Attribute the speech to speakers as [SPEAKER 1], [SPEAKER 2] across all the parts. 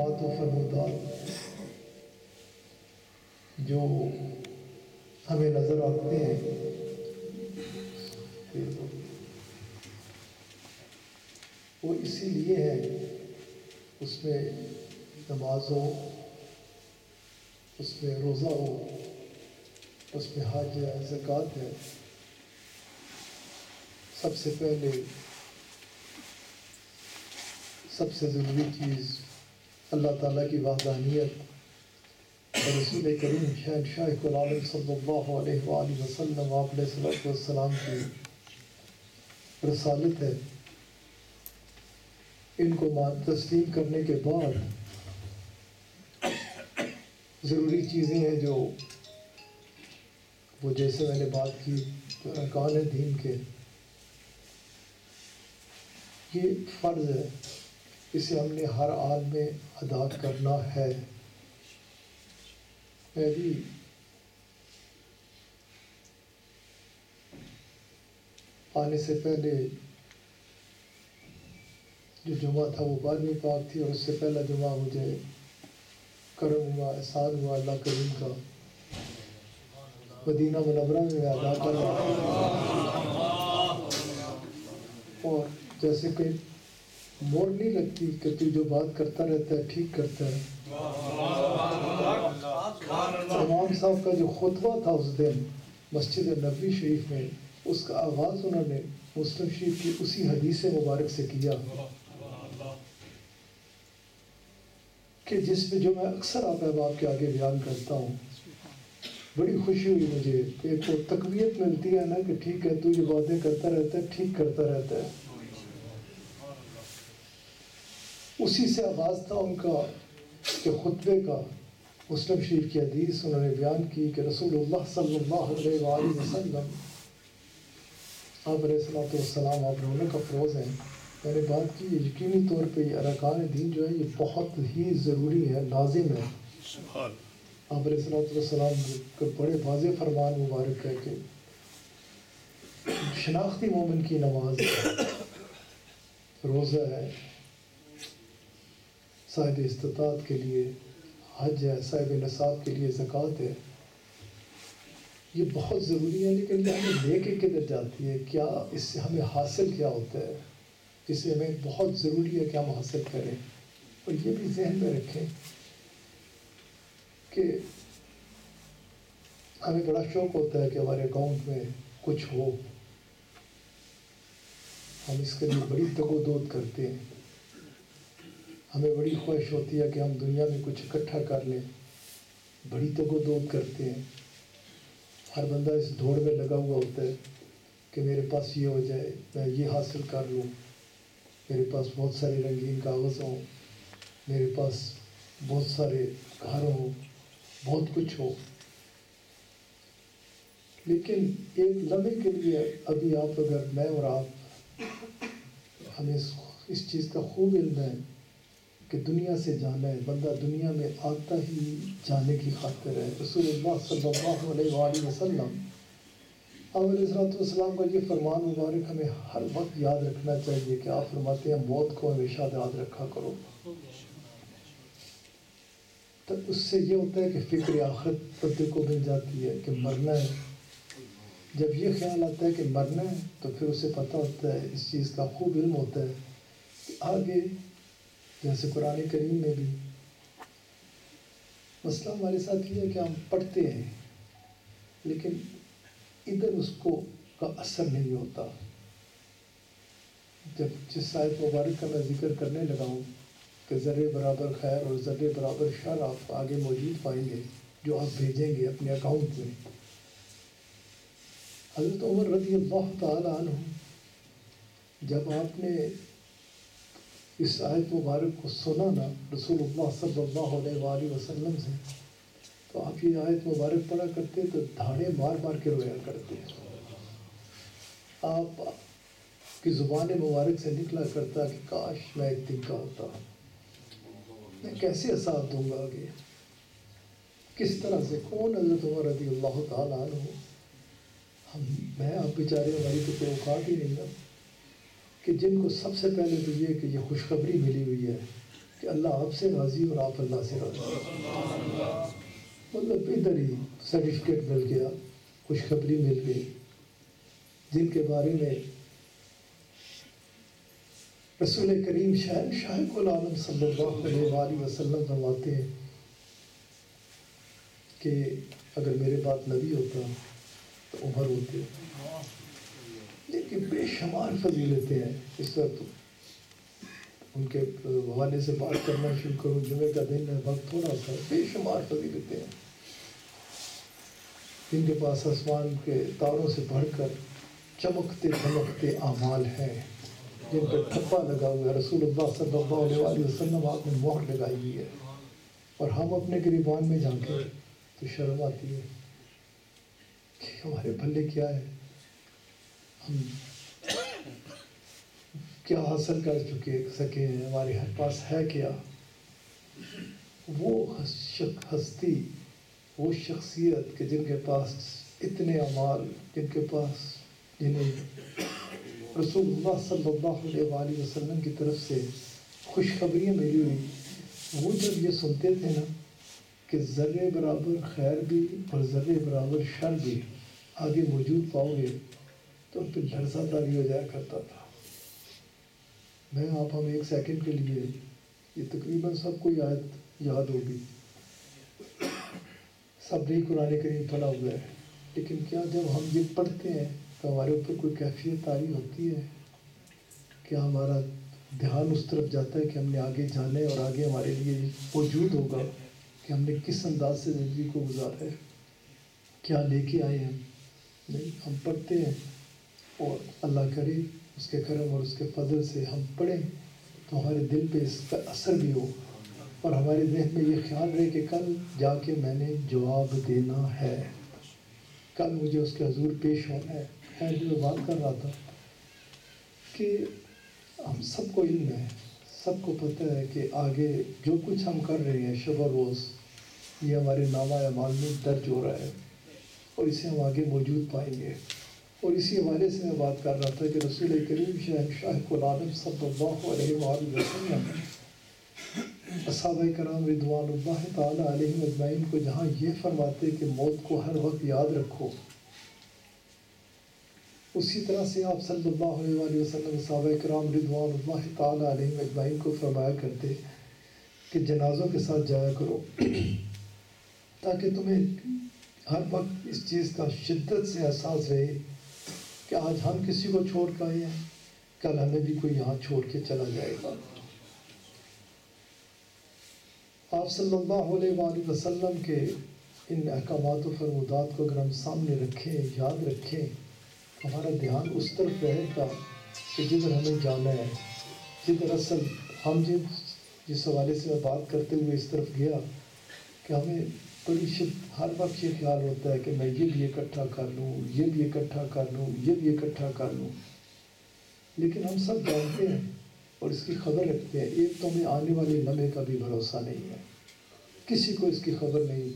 [SPEAKER 1] انعامات و فرمودات جو ہمیں نظر آتے ہیں وہ اسی لیے ہے، اس میں نماز ہو، اس میں روزہ ہو، اس میں حج ہے، زکوٰۃ ہے، سب سے پہلے سب سے ضروری چیز اللہ تعالیٰ کی وحدانیت اور رسول کریم شہنشاہ العالم صلی اللہ علیہ وآلہ وسلم علیہ الصلوۃ والسلام کی رسالت ہے۔ ان کو تسلیم کرنے کے بعد ضروری چیزیں ہیں جو وہ جیسے میں نے بات کی جو ارکان ہیں دین کے، یہ فرض ہے، اسے ہم نے ہر حال میں ادا کرنا ہے۔ میں بھی آنے سے پہلے جو جمعہ تھا وہ 12ویں پاک تھی، اور اس سے پہلا جمعہ مجھے کرم ہوا، احسان ہوا اللہ کریم کا، مدینہ منورہ میں ادا کر رہا ہوں۔ اور جیسے کہ موڑ نہیں لگتی کہ تو جو بات کرتا رہتا ہے ٹھیک کرتا ہے۔ امام صاحب کا جو خطبہ تھا اس دن مسجد نبوی شریف میں، اس کا آغاز انہوں نے مسلم شریف کی اسی حدیث مبارک سے کیا کہ جس میں جو میں اکثر آپ احباب کے آگے بیان کرتا ہوں۔ بڑی خوشی ہوئی مجھے کہ ایک تو تقویت ملتی ہے نا کہ ٹھیک ہے تو یہ باتیں کرتا رہتا ہے، ٹھیک کرتا رہتا ہے۔ اسی سے آغاز تھا ان کا کہ خطبے کا، مسلم شریف کی حدیث انہوں نے بیان کی کہ رسول اللہ صلی اللہ علیہ وآلہ وسلم آپ علیہ السلام آپ رونق افروز ہیں۔ میں نے بات کی یقینی طور پہ یہ ارکان دین جو ہے یہ بہت ہی ضروری ہے، لازم ہے۔ آپ علیہ السلام کا بڑے واضح فرمان مبارک ہے کہ شناختی مومن کی نماز ہے، روزہ ہے، صاحب استطاعت کے لیے حج ہے، صاحب نصاب کے لیے زکوٰۃ ہے۔ یہ بہت ضروری ہے، لیکن یہ ہمیں لے کے کدھر جاتی ہے؟ کیا اس سے ہمیں حاصل کیا ہوتا ہے؟ اسے ہمیں بہت ضروری ہے کہ ہم حاصل کریں، اور یہ بھی ذہن میں رکھیں کہ ہمیں بڑا شوق ہوتا ہے کہ ہمارے اکاؤنٹ میں کچھ ہو، ہم اس کے لیے بڑی تگ و دود کرتے ہیں، ہمیں بڑی خواہش ہوتی ہے کہ ہم دنیا میں کچھ اکٹھا کر لیں، بڑی تگ و دود کرتے ہیں۔ ہر بندہ اس دوڑ میں لگا ہوا ہوتا ہے کہ میرے پاس یہ ہو جائے، میں یہ حاصل کر لوں، میرے پاس بہت سارے رنگین کاغذ ہوں، میرے پاس بہت سارے گھر ہوں، بہت کچھ ہو۔ لیکن ایک لمحے کے لیے ابھی آپ اگر میں اور آپ ہمیں اس چیز کا خوب علم ہے کہ دنیا سے جانا ہے، بندہ دنیا میں آتا ہی جانے کی خاطر ہے۔ رسول اللہ صلی اللہ علیہ وآلہ وسلم علیہ السلام کا یہ فرمان مبارک ہمیں ہر وقت یاد رکھنا چاہیے کہ آپ فرماتے ہیں موت کو ہمیشہ یاد رکھا کرو۔ تو اس سے یہ ہوتا ہے کہ فکر آخرت بندے کو مل جاتی ہے کہ مرنا ہے۔ جب یہ خیال آتا ہے کہ مرنا ہے تو پھر اسے پتہ ہوتا ہے، اس چیز کا خوب علم ہوتا ہے کہ آگے جیسے قرآن کریم میں بھی مسئلہ ہمارے ساتھ یہ ہے کہ ہم پڑھتے ہیں لیکن ادھر اس کو کا اثر نہیں ہوتا۔ جب جس آیت مبارک کا میں ذکر کرنے لگا ہوں کہ ذرے برابر خیر اور ذرے برابر شر آپ آگے موجود پائیں گے جو آپ بھیجیں گے اپنے اکاؤنٹ میں۔ حضرت عمر رضی اللہ تعالیٰ عنہ جب آپ نے اس آیت مبارک کو سنا نا رسول اللہ صلی اللہ علیہ وآلہ وسلم سے، تو آپ یہ آیت مبارک پڑھا کرتے تو دھاڑے مار مار کے رویا کرتے۔ آپ کی زبان مبارک سے نکلا کرتا کہ کاش میں ایک دن کا ہوتا، میں کیسے حساب دوں گا آگے، کس طرح سے، کون حضرت عمر رضی اللہ تعالیٰ عنہ، میں آپ بیچارے ہماری تو کوئی اوقات ہی نہیں نا کہ جن کو سب سے پہلے تو یہ کہ یہ خوشخبری ملی ہوئی ہے کہ اللہ آپ سے راضی اور آپ اللہ سے راضی. مطلب ادھر ہی سرٹیفکیٹ مل گیا, خوشخبری مل گئی, جن کے بارے میں رسول کریم شاہ العالم صلی اللہ علیہ وآلہ وسلم فرماتے ہیں کہ اگر میرے بعد نبی ہوتا تو عمر ہوتے, لیکن بے شمار فضیلتیں ہیں. اس وقت ان کے حوالے سے بات کرنا شروع کروں, جمعے کا دن ہے, وقت تھوڑا سا, بے شمار فضیلتیں ہیں جن کے پاس آسمان کے تاروں سے بڑھ کر چمکتے دمکتے اعمال ہیں, جن پر ٹھپا لگا ہوا ہے. رسول اللہ صلی اللہ علیہ وآلہ وسلم آپ نے مہر لگائی ہوئی ہے, اور ہم اپنے گریبان میں جھانکیں تو شرم آتی ہے کہ ہمارے پلے کیا ہے, ہم کیا حاصل کر سکے ہیں, ہمارے پاس ہے کیا. وہ ہستی, وہ شخصیت کہ جن کے پاس اتنے اعمال, جن کے پاس جنہیں رسول اللہ صلی اللہ علیہ وآلہ وسلم کی طرف سے خوشخبریاں ملی ہوئی, وہ جب یہ سنتے تھے نا کہ ذرے برابر خیر بھی اور ذرے برابر شر بھی آگے موجود پاؤ گے, تو پھر لرزہ داری ہو جایا کرتا تھا. میں آپ ہم ایک سیکنڈ کے لیے, یہ تقریباً سب کو آیت یاد ہوگی, سب نے قرآن کریم پڑھا ہوا ہے, لیکن کیا جب ہم یہ پڑھتے ہیں تو ہمارے اوپر کوئی کیفیت طاری ہوتی ہے؟ کیا ہمارا دھیان اس طرف جاتا ہے کہ ہم نے آگے جانا ہے اور آگے ہمارے لیے موجود ہوگا کہ ہم نے کس انداز سے زندگی کو گزارا ہے, کیا لے کے آئے ہیں؟ نہیں, ہم پڑھتے ہیں اور اللہ کرے اس کے کرم اور اس کے فضل سے ہم پڑھیں تو ہمارے دل پہ اس کا اثر بھی ہو, اور ہمارے ذہن میں یہ خیال رہے کہ کل جا کے میں نے جواب دینا ہے, کل مجھے اس کے حضور پیش ہونا ہے. خیر جو میں بات کر رہا تھا کہ ہم سب کو علم ہے, سب کو پتہ ہے کہ آگے جو کچھ ہم کر رہے ہیں شب و روز, یہ ہمارے نامہ اعمال میں درج ہو رہا ہے اور اسے ہم آگے موجود پائیں گے. اور اسی حوالے سے میں بات کر رہا تھا کہ رسول کریم شاہ العالم صلی اللہ علیہ وآلہ وسلم صحابہ کرام رضوان اللہ تعالیٰ علیہم اجمعین کو جہاں یہ فرماتے کہ موت کو ہر وقت یاد رکھو, اسی طرح سے آپ صلی اللہ علیہ وآلہ وسلم صحابہ کرام رضوان اللہ تعالیٰ علیہم اجمعین کو فرمایا کرتے کہ جنازوں کے ساتھ جایا کرو تاکہ تمہیں ہر وقت اس چیز کا شدت سے احساس رہے کہ آج ہم کسی کو چھوڑ کے آئے ہیں, کل ہمیں بھی کوئی یہاں چھوڑ کے چلا جائے گا. آپ صلی اللہ علیہ وآلہ وسلم کے ان احکامات و فرمودات کو اگر ہم سامنے رکھیں, یاد رکھیں, ہمارا دھیان اس طرف رہے گا کہ جدھر ہمیں جانا ہے, جدھر اصل ہم جس حوالے سے میں بات کرتے ہوئے اس طرف گیا کہ ہمیں بڑی ہر وقت یہ خیال ہوتا ہے کہ میں یہ بھی اکٹھا کر لوں, یہ بھی اکٹھا کر لوں, یہ بھی اکٹھا کر لوں, لیکن ہم سب جانتے ہیں اور اس کی خبر رکھتے ہیں, ایک تو ہمیں آنے والے لمحے کا بھی بھروسہ نہیں ہے, کسی کو اس کی خبر نہیں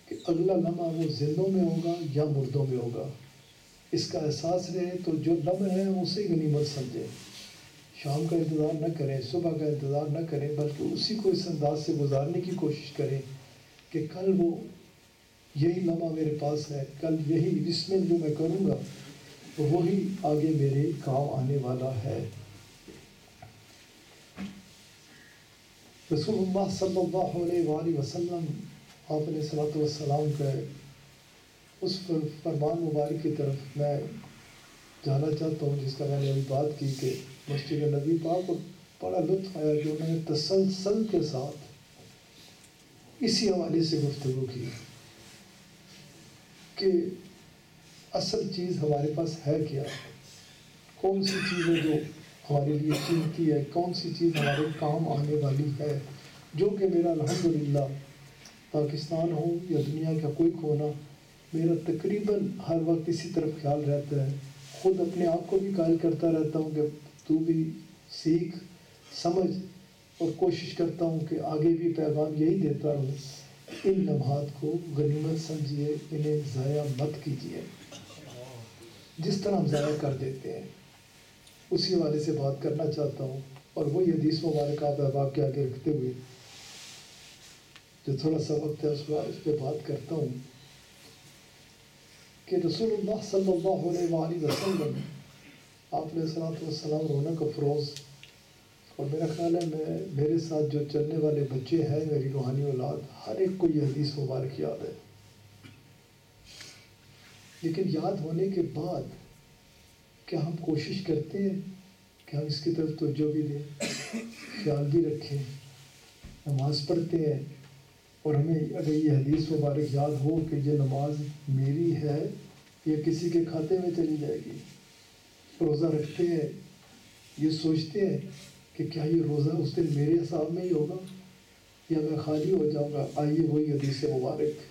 [SPEAKER 1] کہ اگلا لمحہ وہ زندوں میں ہوگا یا مردوں میں ہوگا. اس کا احساس رہے تو جو لمحہ ہے اسے غنیمت سمجھیں, شام کا انتظار نہ کریں, صبح کا انتظار نہ کریں, بلکہ اسی کو اس انداز سے گزارنے کی کوشش کریں کہ کل وہ یہی لمحہ میرے پاس ہے, کل یہی اس میں جو میں کروں گا وہی آگے میرے کام آنے والا ہے. رسول اللہ صلی اللہ علیہ وآلہ وسلم آپ علیہ الصلوۃ والسلام کا اس فرمان مبارک کی طرف میں جانا چاہتا ہوں جس کا میں نے ابھی بات کی کہ مسجد نبی پاک کو بڑا لطف آیا کہ انہوں نے تسلسل کے ساتھ اسی حوالے سے گفتگو کی کہ اصل چیز ہمارے پاس ہے کیا, کون سی چیز ہے جو ہمارے لیے قیمتی ہے, کون سی چیز ہمارے کام آنے والی ہے, جو کہ میرا الحمدللہ پاکستان ہو یا دنیا کا کوئی کونا, میرا تقریباً ہر وقت اسی طرف خیال رہتا ہے. خود اپنے آپ کو بھی قائل کرتا رہتا ہوں کہ تو بھی سیکھ سمجھ, اور کوشش کرتا ہوں کہ آگے بھی پیغام یہی دیتا رہوں, ان لمحات کو غنیمت سمجھیے, انہیں ضائع مت کیجیے. جس طرح ہم ضائع کر دیتے ہیں اسی حوالے سے بات کرنا چاہتا ہوں اور وہی حدیث مبارک آپ احباب کے آگے رکھتے ہوئے جو تھوڑا سا وقت ہے اس پہ بات کرتا ہوں کہ رسول اللہ صلی اللہ علیہ وآلہ وسلم آپ علیہ السلام رونق افروز، اور میرا خیال ہے میرے ساتھ جو چلنے والے بچے ہیں میری روحانی اولاد، ہر ایک کو یہ حدیث مبارک یاد ہے، لیکن یاد ہونے کے بعد کیا ہم کوشش کرتے ہیں کہ ہم اس کی طرف توجہ بھی دیں، خیال بھی رکھیں، نماز پڑھتے ہیں اور ہمیں اگر یہ حدیث مبارک یاد ہو کہ یہ نماز میری ہے یا کسی کے کھاتے میں چلی جائے گی، روزہ رکھتے ہیں یہ سوچتے ہیں کہ کیا یہ روزہ اس دن میرے حساب میں ہی ہوگا یا میں خالی ہو جاؤں گا۔ آئیے وہی حدیث مبارک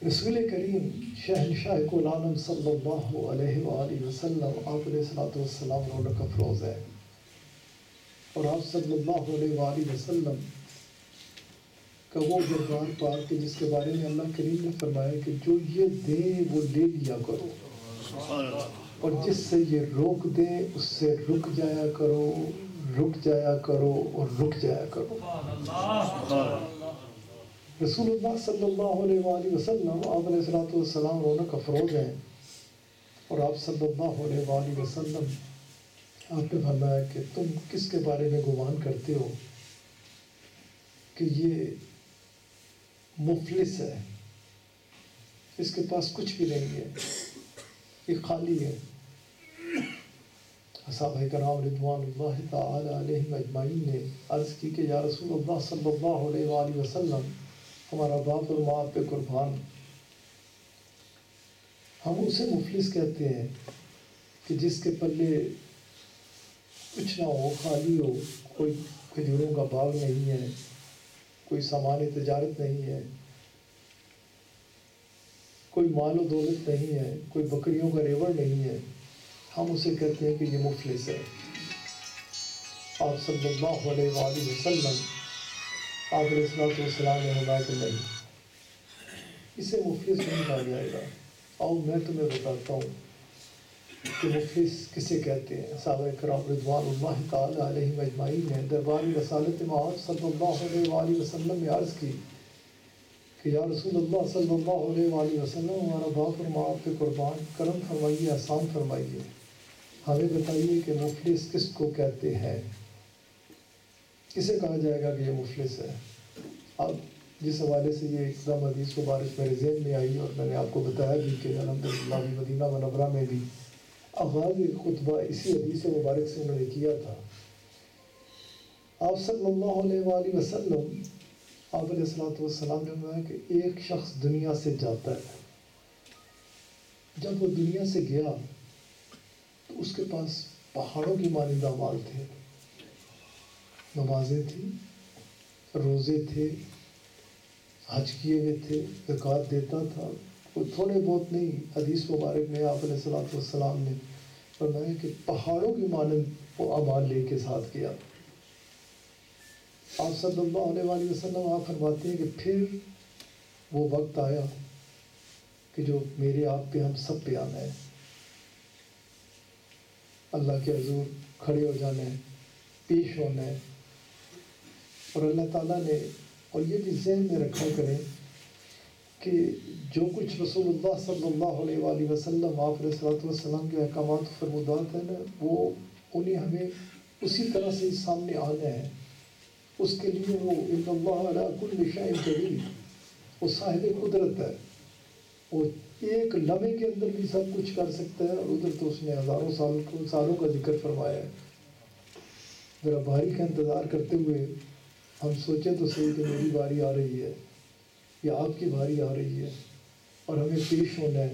[SPEAKER 1] رسول کریم شہنشاہ کل عالم صلی اللہ علیہ وآلہ وسلم آپ علیہ السلام رونق افروز ہے، اور آپ صلی اللہ علیہ وآلہ وسلم کا وہ دربار پاک کہ جس کے بارے میں اللہ کریم نے فرمایا کہ جو یہ دے وہ لے لیا کرو، اور جس سے یہ روک دے اس سے رک جایا کرو، رک جایا کرو اور رک جایا کرو۔ رسول اللہ صلی اللہ علیہ وآلہ وسلم آپ علیہ السلام رونق افروز ہیں، اور آپ صلی اللہ علیہ وآلہ وسلم آپ نے فرمایا کہ تم کس کے بارے میں گمان کرتے ہو کہ یہ مفلس ہے، اس کے پاس کچھ بھی نہیں ہے، یہ خالی ہے۔ صحابہ کرام رضوان اللہ تعالی علیہم اجمعین نے عرض کی کہ یا رسول اللہ صلی اللہ علیہ وآلہ وسلم ہمارا باپ اور ماں پہ قربان، ہم اسے مفلس کہتے ہیں کہ جس کے پلے کچھ نہ ہو، خالی ہو، کوئی کھجوروں کا باغ نہیں ہے، کوئی سامان تجارت نہیں ہے، کوئی مال و دولت نہیں ہے، کوئی بکریوں کا ریوڑ نہیں ہے، ہم اسے کہتے ہیں کہ یہ مفلس ہے۔ آپ صلی اللہ علیہ وآلہ وسلم آپ علیہ السلام نے فرمایا کہ نہیں، اسے مفلس نہیں کہا جائے گا۔ آؤ میں تمہیں بتاتا ہوں کہ مفلس کسے کہتے ہیں۔ صحابہ کرام رضوان اللہ تعالی علیہم اجمعین نے دربار رسالت مآب صلی اللہ علیہ وآلہ وسلم میں عرض کی کہ یا رسول اللہ صلی اللہ علیہ وآلہ وسلم ہمارا باپ اور ماں پہ قربان، کرم فرمائیے، احسان فرمائیے، ہمیں بتائیے کہ مفلس کس کو کہتے ہیں، کسے کہا جائے گا کہ یہ مفلس ہے۔ اب جس حوالے سے یہ ایک دم حدیث مبارک میرے ذہن میں آئی اور میں نے آپ کو بتایا بھی کہ الحمدللہ مدینہ منورہ میں بھی آغاز خطبہ اسی حدیث مبارک سے انہوں نے کیا تھا۔ آپ صلی اللہ علیہ وآلہ وسلم آپ علیہ السلام نے فرمایا کہ ایک شخص دنیا سے جاتا ہے، جب وہ دنیا سے گیا تو اس کے پاس پہاڑوں کی مانند اعمال تھے، نمازیں تھیں، روزے تھے، حج کیے ہوئے تھے، زکوٰۃ دیتا تھا، کوئی تھوڑے بہت نہیں۔ حدیث مبارک میں آپ علیہ السلام نے فرمایا کہ پہاڑوں کی مانند وہ اعمال لے کے ساتھ گیا۔ آپ صلی اللہ علیہ وآلہ وسلم آپ فرماتے ہیں کہ پھر وہ وقت آیا کہ جو میرے آپ پہ ہم سب پہ آنا ہے، اللہ کے حضور کھڑے ہو جانا ہے، پیش ہونا ہے، اور اللہ تعالیٰ نے، اور یہ بھی ذہن میں رکھا کریں کہ جو کچھ رسول اللہ صلی اللہ علیہ وآلہ وسلم آپ علیہ السلام کے احکامات و فرمودات ہیں نا، وہ انہیں ہمیں اسی طرح سے سامنے آنا ہے۔ اس کے لیے وہ ان اللہ علی کل شیء قدیر، وہ صاحب قدرت ہے، وہ ایک لمحے کے اندر بھی سب کچھ کر سکتا ہے، اور ادھر تو اس نے ہزاروں سالوں کا ذکر فرمایا ہے۔ ذرا باری کا انتظار کرتے ہوئے ہم سوچیں تو صحیح کہ میری باری آ رہی ہے یا آپ کی باری آ رہی ہے، اور ہمیں پیش ہونا ہے،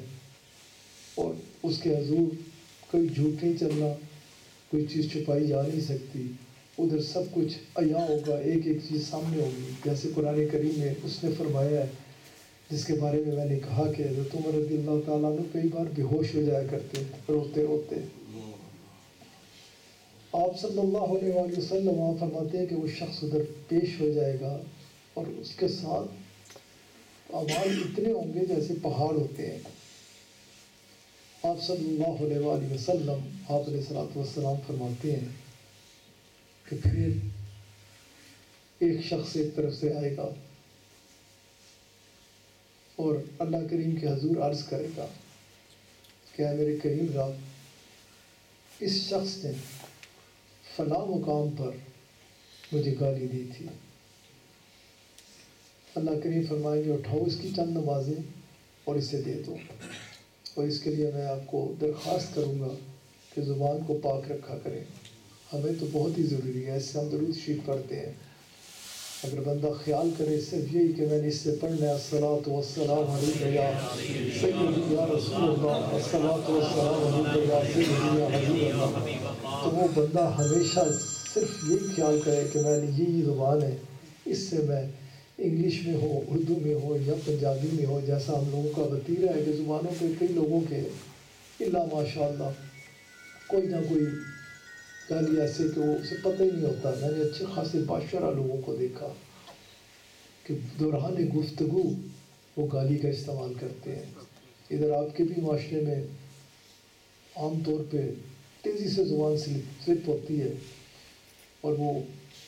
[SPEAKER 1] اور اس کے حضور کوئی جھوٹ نہیں چلنا، کوئی چیز چھپائی جا نہیں سکتی، ادھر سب کچھ عیاں ہوگا، ایک ایک چیز سامنے ہوگی۔ جیسے قرآن کریم میں اس نے فرمایا ہے، جس کے بارے میں نے کہا کہ حضرت عمر رضی اللہ تعالیٰ عنہ کئی بار بے ہوش ہو جایا کرتے روتے روتے۔ آپ صلی اللہ علیہ وآلہ وسلم آپ فرماتے ہیں کہ وہ شخص ادھر پیش ہو جائے گا، اور اس کے ساتھ اعمال اتنے ہوں گے جیسے پہاڑ ہوتے ہیں، آپ صلی اللہ علیہ وآلہ وسلم آپ علیہ الصلوۃ والسلام فرماتے ہیں کہ پھر ایک شخص ایک طرف سے آئے گا اور اللہ کریم کے حضور عرض کرے گا کہ اے میرے کریم رب، اس شخص نے فلاں مقام پر مجھے گالی دی تھی۔ اللہ کریم فرمائیں گے اٹھاؤ اس کی چند نمازیں اور اسے دے دو، اور اس کے لیے میں آپ کو درخواست کروں گا کہ زبان کو پاک رکھا کریں۔ ہمیں تو بہت ہی ضروری ہے، اس سے ہم درود شریف پڑھتے ہیں، اگر بندہ خیال کرے صرف یہی کہ میں نے اس سے پڑھنا ہے الصلاۃ والسلام علیک یا سیدی یا رسول اللہ، الصلاۃ والسلام علیک یا سیدی یا حبیب اللہ، تو وہ بندہ ہمیشہ صرف یہی خیال کرے کہ میں نے یہی زبان ہے، اس سے میں انگلش میں ہو، اردو میں ہو یا پنجابی میں ہو، جیسا ہم لوگوں کا وتیرہ ہے کہ زبانوں پہ کئی لوگوں کے الا ماشاء اللہ کوئی نہ کوئی گالی ایسے کہ وہ اسے پتہ ہی نہیں ہوتا۔ میں نے اچھے خاصے باشرہ لوگوں کو دیکھا کہ دوران گفتگو وہ گالی کا استعمال کرتے ہیں۔ ادھر آپ کے بھی معاشرے میں عام طور پہ تیزی سے زبان سلپ ہوتی ہے اور وہ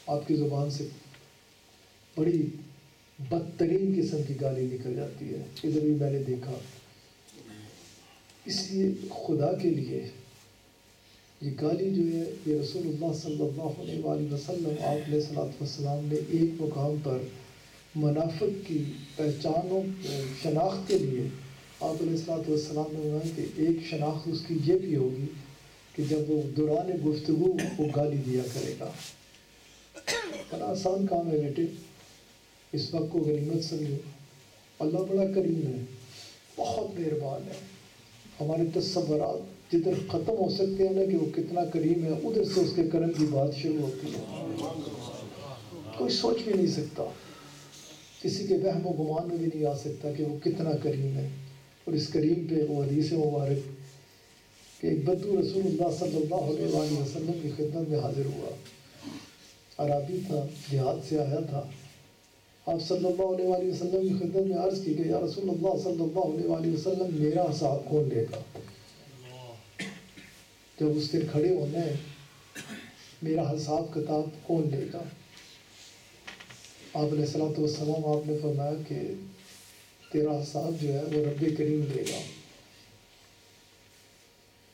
[SPEAKER 1] آپ کی زبان سے بڑی بدترین قسم کی گالی نکل جاتی ہے، ادھر بھی میں نے دیکھا۔ اس لیے خدا کے لیے یہ گالی جو ہے یہ رسول اللہ صلی اللہ علیہ وآلہ وسلم آپ علیہ الصلوۃ والسلام نے ایک مقام پر منافق کی پہچان و شناخت کے لیے آپ علیہ الصلوۃ والسلام نے کہا کہ ایک شناخت اس کی یہ بھی ہوگی کہ جب وہ دوران گفتگو وہ گالی دیا کرے گا۔ بڑا آسان کام ہے بیٹے، اس وقت کو غنیمت سمجھو، اللہ بڑا کریم ہے، بہت مہربان ہے۔ ہمارے تصورات جدھر ختم ہو سکتے ہیں نا کہ وہ کتنا کریم ہے، ادھر سے اس کے کرم کی بات شروع ہوتی ہے۔ کوئی سوچ بھی نہیں سکتا، کسی کے وہم و گمان میں بھی نہیں آ سکتا کہ وہ کتنا کریم ہے۔ اور اس کریم پہ وہ حدیث مبارک کہ ایک بدو رسول اللہ صلی اللہ علیہ وآلہ وسلم کی خدمت میں حاضر ہوا، عربی تھا، دیہات سے آیا تھا۔ آپ صلی اللہ علیہ وآلہ وسلم کی خدمت میں عرض کی کہ یا رسول اللہ صلی اللہ علیہ وآلہ وسلم میرا حساب کون لے گا؟ جب اس دن کھڑے ہونا ہے میرا حساب کتاب کون لے گا؟ آپ علیہ الصلوۃ والسلام آپ نے فرمایا کہ تیرا حساب جو ہے وہ رب کریم لے گا۔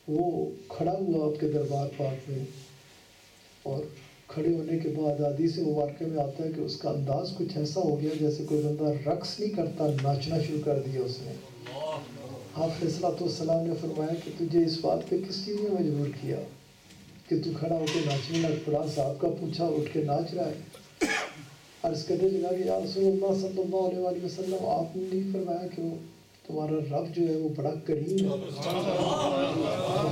[SPEAKER 1] وہ کھڑا ہوا آپ کے دربار پاک میں، اور کھڑے ہونے کے بعد حدیث مبارکہ میں آتا ہے کہ اس کا انداز کچھ ایسا ہو گیا جیسے کوئی بندہ رقص نہیں کرتا، ناچنا شروع کر دیا اس نے۔ آپ علیہ الصلوۃ والسلام نے فرمایا کہ تجھے اس بات پہ کس چیز نے مجبور کیا کہ تو کھڑا ہو کے ناچنے لگ پڑا؟ صاحب کا پوچھا، اٹھ کے ناچ رہا ہے۔ عرض کرنے لگا کہ یا رسول اللہ صلی اللہ علیہ وآلہ وسلم آپ نے نہیں فرمایا کہ وہ تمہارا رب جو ہے وہ بڑا کریم ہے،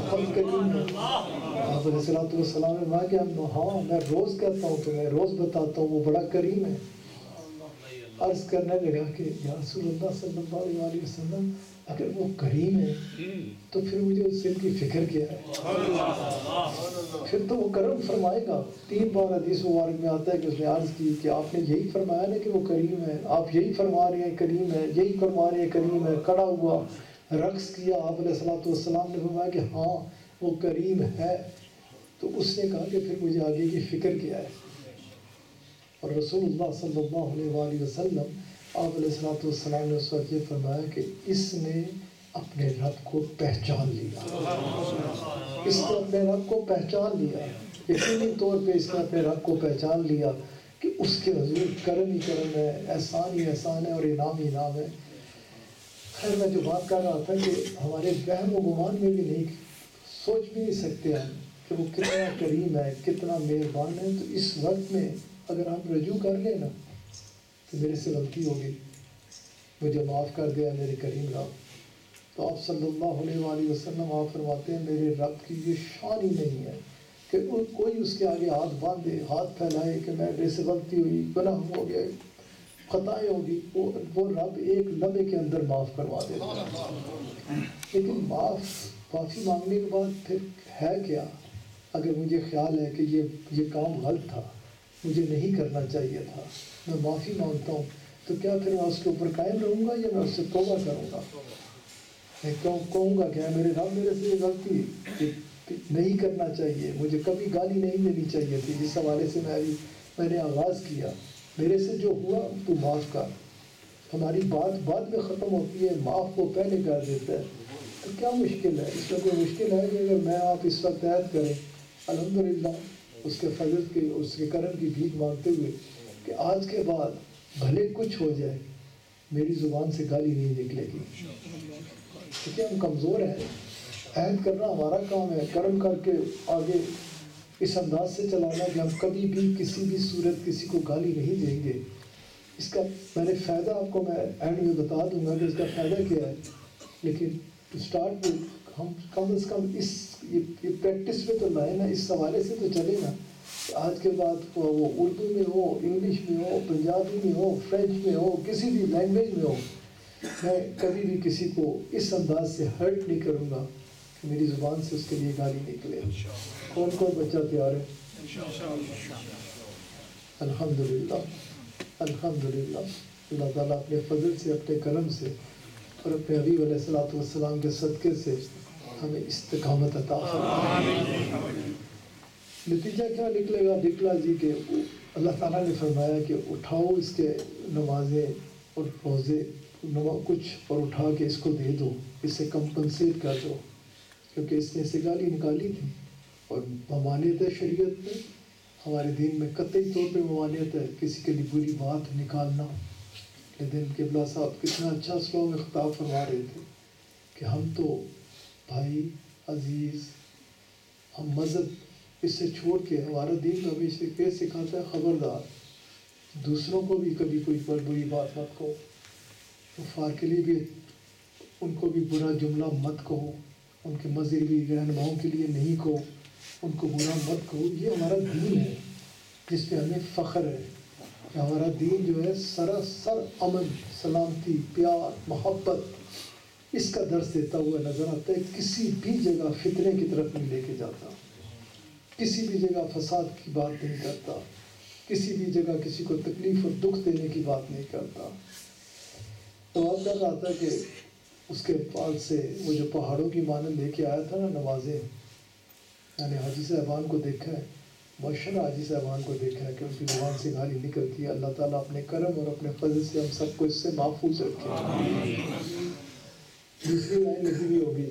[SPEAKER 1] بہت کریم ہے؟ آپ علیہ الصلوۃ والسلام نے کہا کہ ہاں میں روز کہتا ہوں، کہ میں روز بتاتا ہوں وہ بڑا کریم ہے۔ عرض کرنے لگا کہ یا رسول اللہ صلی اللہ علیہ وآلہ وسلم اگر وہ کریم ہے تو پھر مجھے اس سے کی فکر کیا ہے؟ پھر تو وہ کرم فرمائے گا۔ 3 بار حدیث مبارک میں آتا ہے کہ اس نے عرض کی کہ آپ نے یہی فرمایا نا کہ وہ کریم ہے، آپ یہی فرما رہے ہیں کریم ہے، یہی فرما رہے ہیں کریم ہے۔ کھڑا ہوا، رقص کیا، آپ علیہ الصلوۃ والسلام نے فرمایا کہ ہاں وہ کریم ہے۔ تو اس نے کہا کہ پھر مجھے آگے کی فکر کیا ہے؟ اور رسول اللہ صلی اللہ علیہ وآلہ وسلم آپ علیہ الصلوۃ والسلام نے اس وقت یہ فرمایا کہ اس نے اپنے رب کو پہچان لیا، اس نے اپنے رب کو پہچان لیا، یقینی طور پہ اس نے اپنے رب کو پہچان لیا کہ اس کے حضور کرم ہی کرم ہے، احسان ہی احسان ہے، اور انعام ہی انعام ہے۔ خیر میں جو بات کر رہا تھا کہ ہمارے وہم و گمان میں بھی نہیں، سوچ بھی نہیں سکتے ہم کہ وہ کتنا کریم ہے، کتنا مہربان ہے۔ تو اس وقت میں اگر ہم رجوع کر لیں نا کہ میرے سے غلطی ہوگی، مجھے معاف کر دیا میرے کریم رب، تو آپ صلی اللہ علیہ وآلہ وسلم آپ فرماتے ہیں میرے رب کی یہ شان ہی نہیں ہے کہ کوئی اس کے آگے ہاتھ باندھے، ہاتھ پھیلائے کہ میں سے غلطی ہوئی، گناہ ہو گیا، خطائیں ہوگی، وہ رب ایک لمحے کے اندر معاف کروا دیتا ہے۔ لیکن معافی مانگنے کے بعد پھر ہے کیا؟ اگر مجھے خیال ہے کہ یہ کام غلط تھا، مجھے نہیں کرنا چاہیے تھا، میں معافی مانگتا ہوں، تو کیا پھر میں اس کے اوپر قائم رہوں گا یا میں اس سے توبہ کروں گا؟ میں کہوں گا کہ میرے رب میرے سے یہ غلطی نہیں کرنا چاہیے، مجھے کبھی گالی نہیں دینی چاہیے تھی، جس حوالے سے میں نے آغاز کیا، میرے سے جو ہوا تو معاف کر۔ ہماری بات بعد میں ختم ہوتی ہے، معاف وہ پہلے کر دیتا ہے، تو کیا مشکل ہے؟ اس میں کوئی مشکل ہے کہ اگر میں آپ اس وقت عہد کریں الحمدللہ اس کے فضل کی، اس کے کرم کی بھیک مانگتے ہوئے کہ آج کے بعد بھلے کچھ ہو جائے میری زبان سے گالی نہیں نکلے گی، کیونکہ ہم کمزور ہیں۔ عہد کرنا ہمارا کام ہے، کرم کر کے آگے اس انداز سے چلانا کہ ہم کبھی بھی کسی بھی صورت کسی کو گالی نہیں دیں گے۔ اس کا میں نے فائدہ آپ کو میں اینڈ میں بتا دوں گا کہ اس کا فائدہ کیا ہے، لیکن ٹو اسٹارٹ وتھ ہم کم از کم یہ پریکٹس میں تو لائیں نا، اس حوالے سے تو چلے نا کہ آج کے بعد وہ اردو میں ہو، انگلش میں ہو، پنجابی میں ہو، فرینچ میں ہو، کسی بھی لینگویج میں ہو، میں کبھی بھی کسی کو اس انداز سے ہرٹ نہیں کروں گا کہ میری زبان سے اس کے لیے گالی نکلے۔ کون کون بچہ تیار ہے؟ الحمدللہ الحمدللہ۔ اللہ تعالیٰ اپنے فضل سے، اپنے کرم سے اور اپنے حبیب علیہ الصلوۃ والسلام کے صدقے سے ہمیں استقامت عطا فرمائے۔ نتیجہ کیا نکلے گا؟ نکلا جی کہ اللہ تعالیٰ نے فرمایا کہ اٹھاؤ اس کے نمازیں اور روزے کچھ اور اٹھا کے اس کو دے دو، اسے کمپنسیٹ کر دو، کیونکہ اس نے سے گالی نکالی تھی۔ اور ممانعت ہے شریعت میں، ہمارے دین میں قطعی طور پہ ممانعت ہے کسی کے لیے بری بات نکالنا۔ لیکن قبلہ صاحب کتنا اچھا سلو میں خطاب فرما رہے تھے کہ ہم تو بھائی عزیز، ہم مذہب اس سے چھوڑ کے، ہمارا دین تو ہمیں اسے کیا سکھاتا ہے؟ خبردار دوسروں کو بھی کبھی کوئی بری بات مت کہو، کفار کے لیے بھی ان کو بھی برا جملہ مت کہو، ان کے مذہبی رہنماؤں کے لیے نہیں کہو، ان کو برا مت کہو۔ یہ ہمارا دین ہے جس پہ ہمیں فخر ہے کہ ہمارا دین جو ہے سراسر امن، سلامتی، پیار، محبت اس کا درس دیتا ہوا نظر آتا ہے۔ کسی بھی جگہ فتنے کی طرف نہیں لے کے جاتا، کسی بھی جگہ فساد کی بات نہیں کرتا، کسی بھی جگہ کسی کو تکلیف اور دکھ دینے کی بات نہیں کرتا۔ تو آپ کر رہا تھا کہ اس کے پاس سے وہ جو پہاڑوں کی مانند لے کے آیا تھا نا نمازیں، میں نے حاجی صاحبان کو دیکھا ہے، ماشاءاللہ حاجی صاحبان کو دیکھا ہے کہ ان کی زبان سے گالی نکلتی ہے۔ اللہ تعالیٰ اپنے کرم اور اپنے فضل سے ہم سب کو اس سے محفوظ رکھے۔ دوسری لائن لگی ہوئی ہوگی،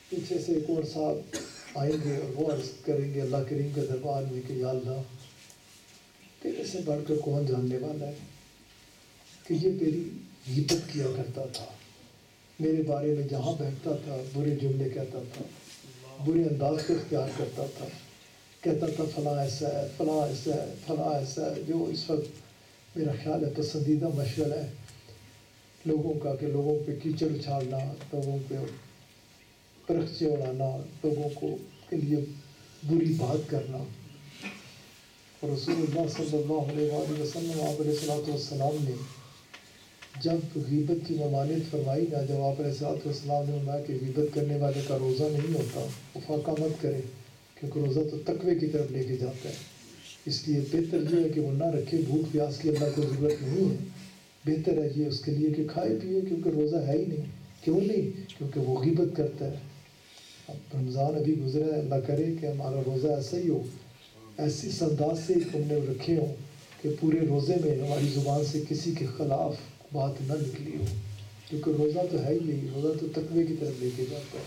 [SPEAKER 1] پیچھے سے ایک اور صاحب آئیں گے اور وہ عرض کریں گے اللہ کریم کے دربار میں کہ یا اللہ تیرے سے بڑھ کر کون جاننے والا ہے کہ یہ میری غیبت کیا کرتا تھا، میرے بارے میں جہاں بیٹھتا تھا برے جملے کہتا تھا، برے انداز کو اختیار کرتا تھا، کہتا تھا فلاں ایسا ہے، فلاں ایسا ہے، فلاں ایسا ہے، جو اس وقت میرا خیال ہے پسندیدہ مشغلہ ہے لوگوں کا کہ لوگوں پہ کیچڑ اچھالنا، لوگوں پہ پرخچے اڑانا، لوگوں کو کے لیے بری بات کرنا۔ اور رسول اللہ صلی اللہ علیہ وآلہ وسلم آپ علیہ الصلوۃ والسلام نے جب غیبت کی ممانعت فرمائی نا، جب آپ علیہ الصلوۃ والسلام نے فرمایا کہ غیبت کرنے والے کا روزہ نہیں ہوتا، وہ فاقہ مت کرے، کیونکہ روزہ تو تقوی کی طرف لے کے جاتا ہے۔ اس لیے بہتر یہ ہے کہ وہ نہ رکھے، بھوک پیاس کی اللہ کو ضرورت نہیں ہے، بہتر ہے یہ اس کے لیے کہ کھائے پیے، کیونکہ روزہ ہے ہی نہیں۔ کیوں نہیں؟ کیونکہ وہ غیبت کرتا ہے۔ اب رمضان ابھی گزرا ہے، اللہ کرے کہ ہمارا روزہ ایسا ہی ہو، ایسی انداز سے ہم نے رکھے ہوں کہ پورے روزے میں ہماری زبان سے کسی کے خلاف بات نہ نکلی ہو، کیونکہ روزہ تو ہے ہی نہیں، روزہ تو تقوی کی طرف لے کے جاتا ہے۔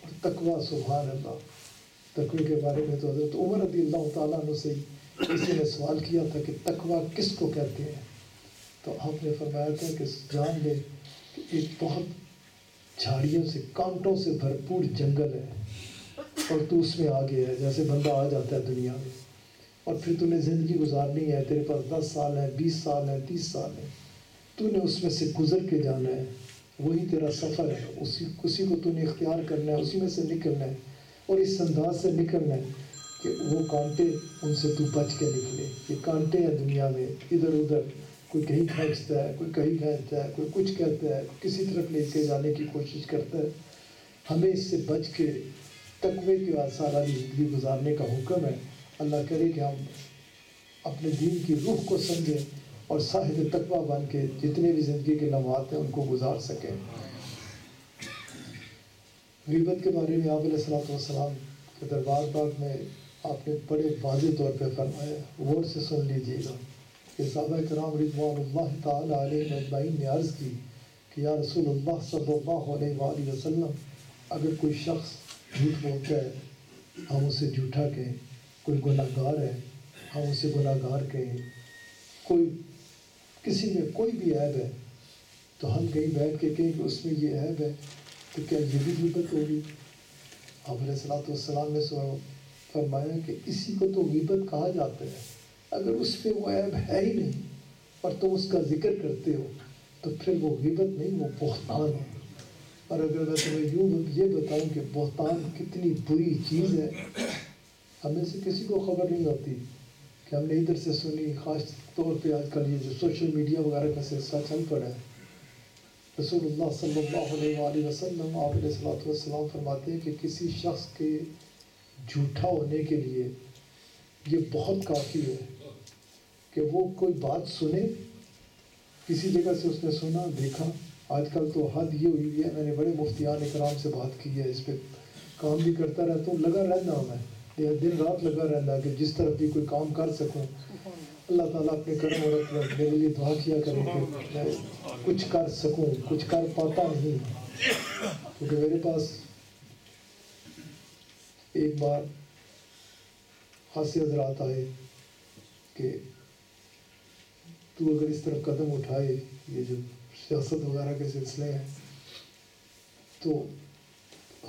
[SPEAKER 1] اور تقوی، سبحان اللہ، تقوی کے بارے میں تو حضرت عمر رضی اللہ تعالیٰ عنہ سے کسی نے سوال کیا تھا کہ تقوی کس کو کہتے ہیں، تو آپ نے فرمایا تھا کہ جان لے کہ ایک بہت جھاڑیوں سے، کانٹوں سے بھرپور جنگل ہے اور تو اس میں آ گیا ہے، جیسے بندہ آ جاتا ہے دنیا میں، اور پھر تو نے زندگی گزارنی ہے، تیرے پاس 10 سال ہے، 20 سال ہے، 30 سال ہے، تو نے اس میں سے گزر کے جانا ہے، وہی تیرا سفر ہے، اسی کو تو نے اختیار کرنا ہے، اسی میں سے نکلنا ہے، اور اس انداز سے نکلنا ہے کہ وہ کانٹے ان سے تو بچ کے نکلے۔ یہ کانٹے ہیں دنیا میں، ادھر ادھر، کوئی کہیں کھینچتا ہے، کوئی کہیں کھینچتا ہے، کوئی کچھ کہتا ہے، کسی طرف لے کے جانے کی کوشش کرتا ہے۔ ہمیں اس سے بچ کے تقوی کے سارا زندگی گزارنے کا حکم ہے۔ اللہ کرے کہ ہم اپنے دین کی روح کو سمجھیں اور صاحب تقوی بن کے جتنے بھی زندگی کے لمحات ہیں ان کو گزار سکیں۔ غیبت کے بارے میں آپ علیہ الصلوۃ والسلام کے دربار پاک میں آپ نے بڑے واضح طور پہ فرمایا، غور سے سن لیجیے گا کہ صحابہ کرام رضوان اللہ تعالیٰ علیہ اجمعین نے عرض کی کہ یا رسول اللہ صلی اللہ علیہ وآلہ وسلم، اگر کوئی شخص جھوٹ بولتا ہے ہم اسے جھوٹا کہیں، کوئی گناہ گار ہے ہم اسے گناہ گار کہیں، کوئی کسی میں کوئی بھی عیب ہے تو ہم کہیں بیٹھ کے کہیں کہ اس میں یہ عیب ہے، تو کیا یہ بھی غیبت ہوگی؟ آپ علیہ الصلوۃ والسلام نے فرمایا کہ اسی کو تو غیبت کہا جاتا ہے، اگر اس پہ وہ عیب ہے ہی نہیں اور تم اس کا ذکر کرتے ہو تو پھر وہ غیبت نہیں، وہ بہتان ہے۔ اور اگر میں تمہیں یوں یہ بتاؤں کہ بہتان کتنی بری چیز ہے، ہمیں سے کسی کو خبر نہیں ہوتی کہ ہم نے ادھر سے سنی، خاص طور پہ آج کل یہ جو سوشل میڈیا وغیرہ کا سلسلہ چل پڑا ہے۔ رسول اللہ صلی اللہ علیہ وآلہ وسلم آپ علیہ الصلوۃ والسلام فرماتے ہیں کہ کسی شخص کے جھوٹا ہونے کے لیے یہ بہت کافی ہے کہ وہ کوئی بات سنے، کسی جگہ سے اس نے سنا دیکھا، آج کل تو حد یہ ہوئی ہے، میں نے بڑے مفتیان اکرام سے بات کی ہے، اس پہ کام بھی کرتا رہتا ہوں، لگا رہنا ہوں میں، دن رات لگا رہنا کہ جس طرح بھی کوئی کام کر سکوں۔ اللہ تعالیٰ اپنے کرم اور رحمت میرے لیے دعا کیا کریں کہ میں کچھ کر سکوں، کچھ کر پاتا نہیں، کیونکہ میرے پاس ایک بار خاصے حضرات آئے کہ تو اگر اس طرف قدم اٹھائے، یہ جو سیاست وغیرہ کے سلسلے ہیں، تو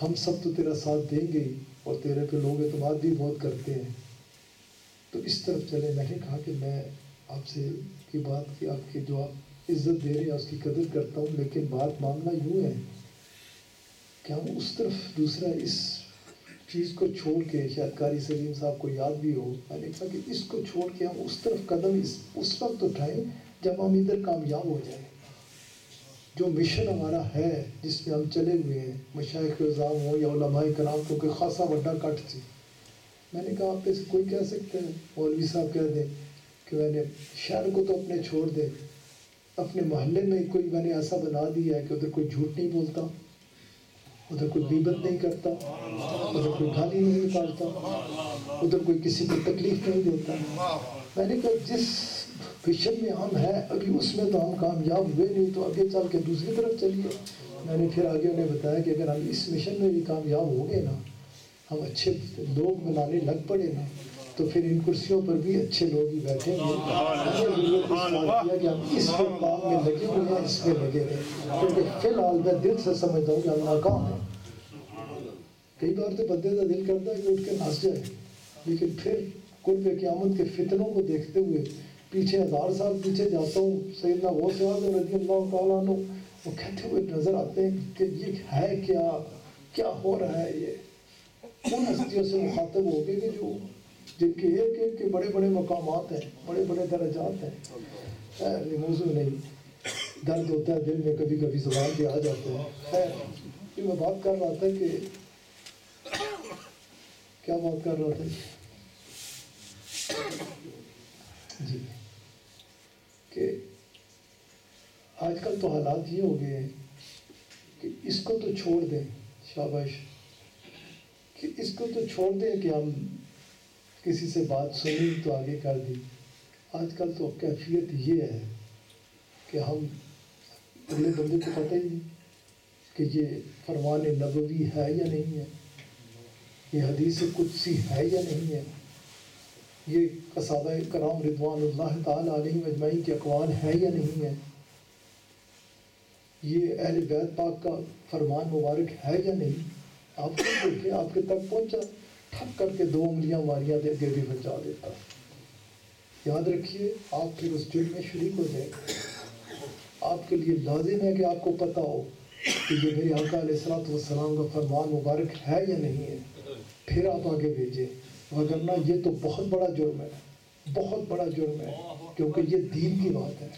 [SPEAKER 1] ہم سب تو تیرا ساتھ دیں گے ہی، اور تیرے پہ لوگ اعتماد بھی بہت کرتے ہیں، تو اس طرف چلے۔ میں نے کہا کہ میں آپ سے کی بات کی، آپ کی جو آپ عزت دے رہے ہیں اس کی قدر کرتا ہوں، لیکن بات معاملہ یوں ہے کہ ہم اس طرف دوسرا اس چیز کو چھوڑ کے، شاید قاری سلیم صاحب کو یاد بھی ہو، میں نے کہا کہ اس کو چھوڑ کے ہم اس طرف قدم اس وقت اٹھائیں جب ہم ادھر کامیاب ہو جائیں۔ جو مشن ہمارا ہے جس میں ہم چلے ہوئے ہیں، مشائخ اعظام ہوں یا علماء کرام، کیونکہ خاصا بڑا کٹ تھی۔ میں نے کہا آپ میں سے کوئی کہہ سکتے ہیں، مولوی صاحب کہہ دیں کہ میں نے شہر کو تو اپنے چھوڑ دے، اپنے محلے میں کوئی میں نے ایسا بنا دیا ہے کہ ادھر کوئی جھوٹ نہیں بولتا، ادھر کوئی غیبت نہیں کرتا، ادھر کوئی گالی نہیں نکالتا، ادھر کوئی کسی کو تکلیف نہیں دیتا۔ میں نے کہا جس مشن میں ہم ہیں ابھی اس میں تو ہم کامیاب ہوئے نہیں، تو آگے چل کے دوسری طرف چلیے۔ میں نے پھر آگے انہیں بتایا کہ اگر ہم اس مشن میں بھی کامیاب ہو گئے نا، ہم اچھے لوگ بنانے لگ پڑے نا، تو پھر ان کرسیوں پر بھی اچھے لوگ ہی بیٹھیں گے۔ کہ ہم اس کے کام میں لگے ہوئے ہیں، اس میں لگے رہے، کیونکہ فی الحال میں دل سے سمجھتا ہوں کہ ہم ناکام ہیں۔ کئی بار تو بندے کا دل کرتا ہے کہ اٹھ کے ناچ جائے، لیکن پھر قرب قیامت کے فتنوں کو دیکھتے ہوئے پیچھے 1000 سال پیچھے جاتا ہوں، سیدنا غوث اعظم رضی اللہ تعالیٰ عنہ وہ کہتے ہوئے نظر آتے ہیں کہ یہ ہے کیا ہو رہا ہے۔ یہ ان ہستیوں سے مخاطب ہو گئے کہ جو جن کے ایک ایک کے بڑے بڑے مقامات ہیں، بڑے بڑے درجات ہیں۔ یہ موضوع نہیں، درد ہوتا ہے دل میں، کبھی کبھی زبان پہ آ جاتے ہیں۔ خیر، یہ میں بات کر رہا تھا کہ کیا بات کر رہا تھا جی، کہ آج کل تو حالات یہ ہو گئے ہیں کہ اس کو تو چھوڑ دیں، شاباش، کہ اس کو تو چھوڑ دیں کہ ہم کسی سے بات سنی تو آگے کر دی۔ آج کل تو کیفیت یہ ہے کہ ہم اگلے بندے کو پتہ ہی نہیں کہ یہ فرمان نبوی ہے یا نہیں ہے، یہ حدیث قدسی ہے یا نہیں ہے، یہ صحابہ کرام رضوان اللہ تعالیٰ علیہ اجمعین کے اقوال ہے یا نہیں ہے، یہ اہل بیت پاک کا فرمان مبارک ہے یا نہیں۔ آپ کو دیکھیں، آپ کے تک پہنچا، ٹھپ کر کے 2 انگلیاں ماریاں دے کے بھی پہنچا دیتا۔ یاد رکھیے، آپ پھر اس جرم میں شریک ہو جائیں گے۔ آپ کے لیے لازم ہے کہ آپ کو پتہ ہو کہ یہ میرے آقا علیہ الصلوۃ والسلام کا فرمان مبارک ہے یا نہیں ہے، پھر آپ آگے بھیجیں، وگرنہ یہ تو بہت بڑا جرم ہے، بہت بڑا جرم ہے، کیونکہ یہ دین کی بات ہے،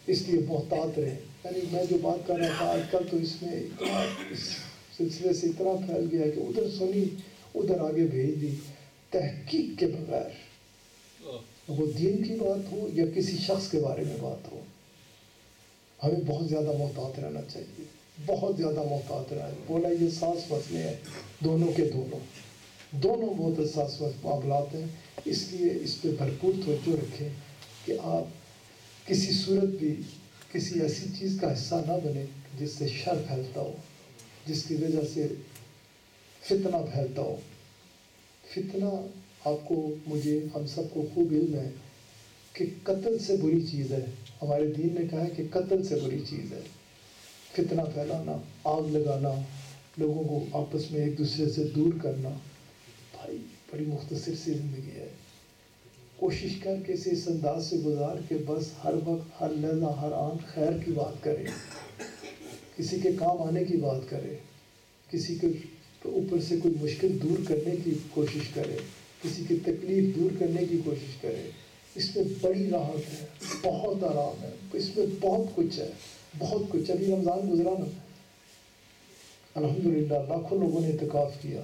[SPEAKER 1] اس لیے محتاط رہیں۔ یعنی میں جو بات کر رہا تھا، آج کل تو اس میں اتنا، اس سلسلے سے اتنا پھیل گیا کہ ادھر سنی ادھر آگے بھیج دی، تحقیق کے بغیر، وہ دین کی بات ہو یا کسی شخص کے بارے میں بات ہو، ہمیں بہت زیادہ محتاط رہنا چاہیے۔ بہت زیادہ محتاط رہے. بولا یہ ساز مسئلے ہیں دونوں کے دونوں بہت حساس معاملات ہیں، اس لیے اس پہ بھرپور توجہ رکھیں کہ آپ کسی صورت بھی کسی ایسی چیز کا حصہ نہ بنے جس سے شر پھیلتا ہو، جس کی وجہ سے فتنہ پھیلتا ہو. فتنہ آپ کو، مجھے، ہم سب کو خوب علم ہے کہ قتل سے بری چیز ہے. ہمارے دین نے کہا ہے کہ قتل سے بری چیز ہے فتنہ پھیلانا، آگ لگانا، لوگوں کو آپس میں ایک دوسرے سے دور کرنا. بھائی بڑی مختصر سی زندگی ہے. کوشش کر کے اسے اس انداز سے گزار کہ بس ہر وقت، ہر لحظہ، ہر آن خیر کی بات کرے، کسی کے کام آنے کی بات کرے، کسی کے اوپر سے کوئی مشکل دور کرنے کی کوشش کرے، کسی کی تکلیف دور کرنے کی کوشش کرے. اس میں بڑی راحت ہے، بہت آرام ہے، اس میں بہت کچھ ہے، بہت کچھ. ابھی رمضان گزرا نا، الحمدللہ لاکھوں لوگوں نے اعتکاف کیا،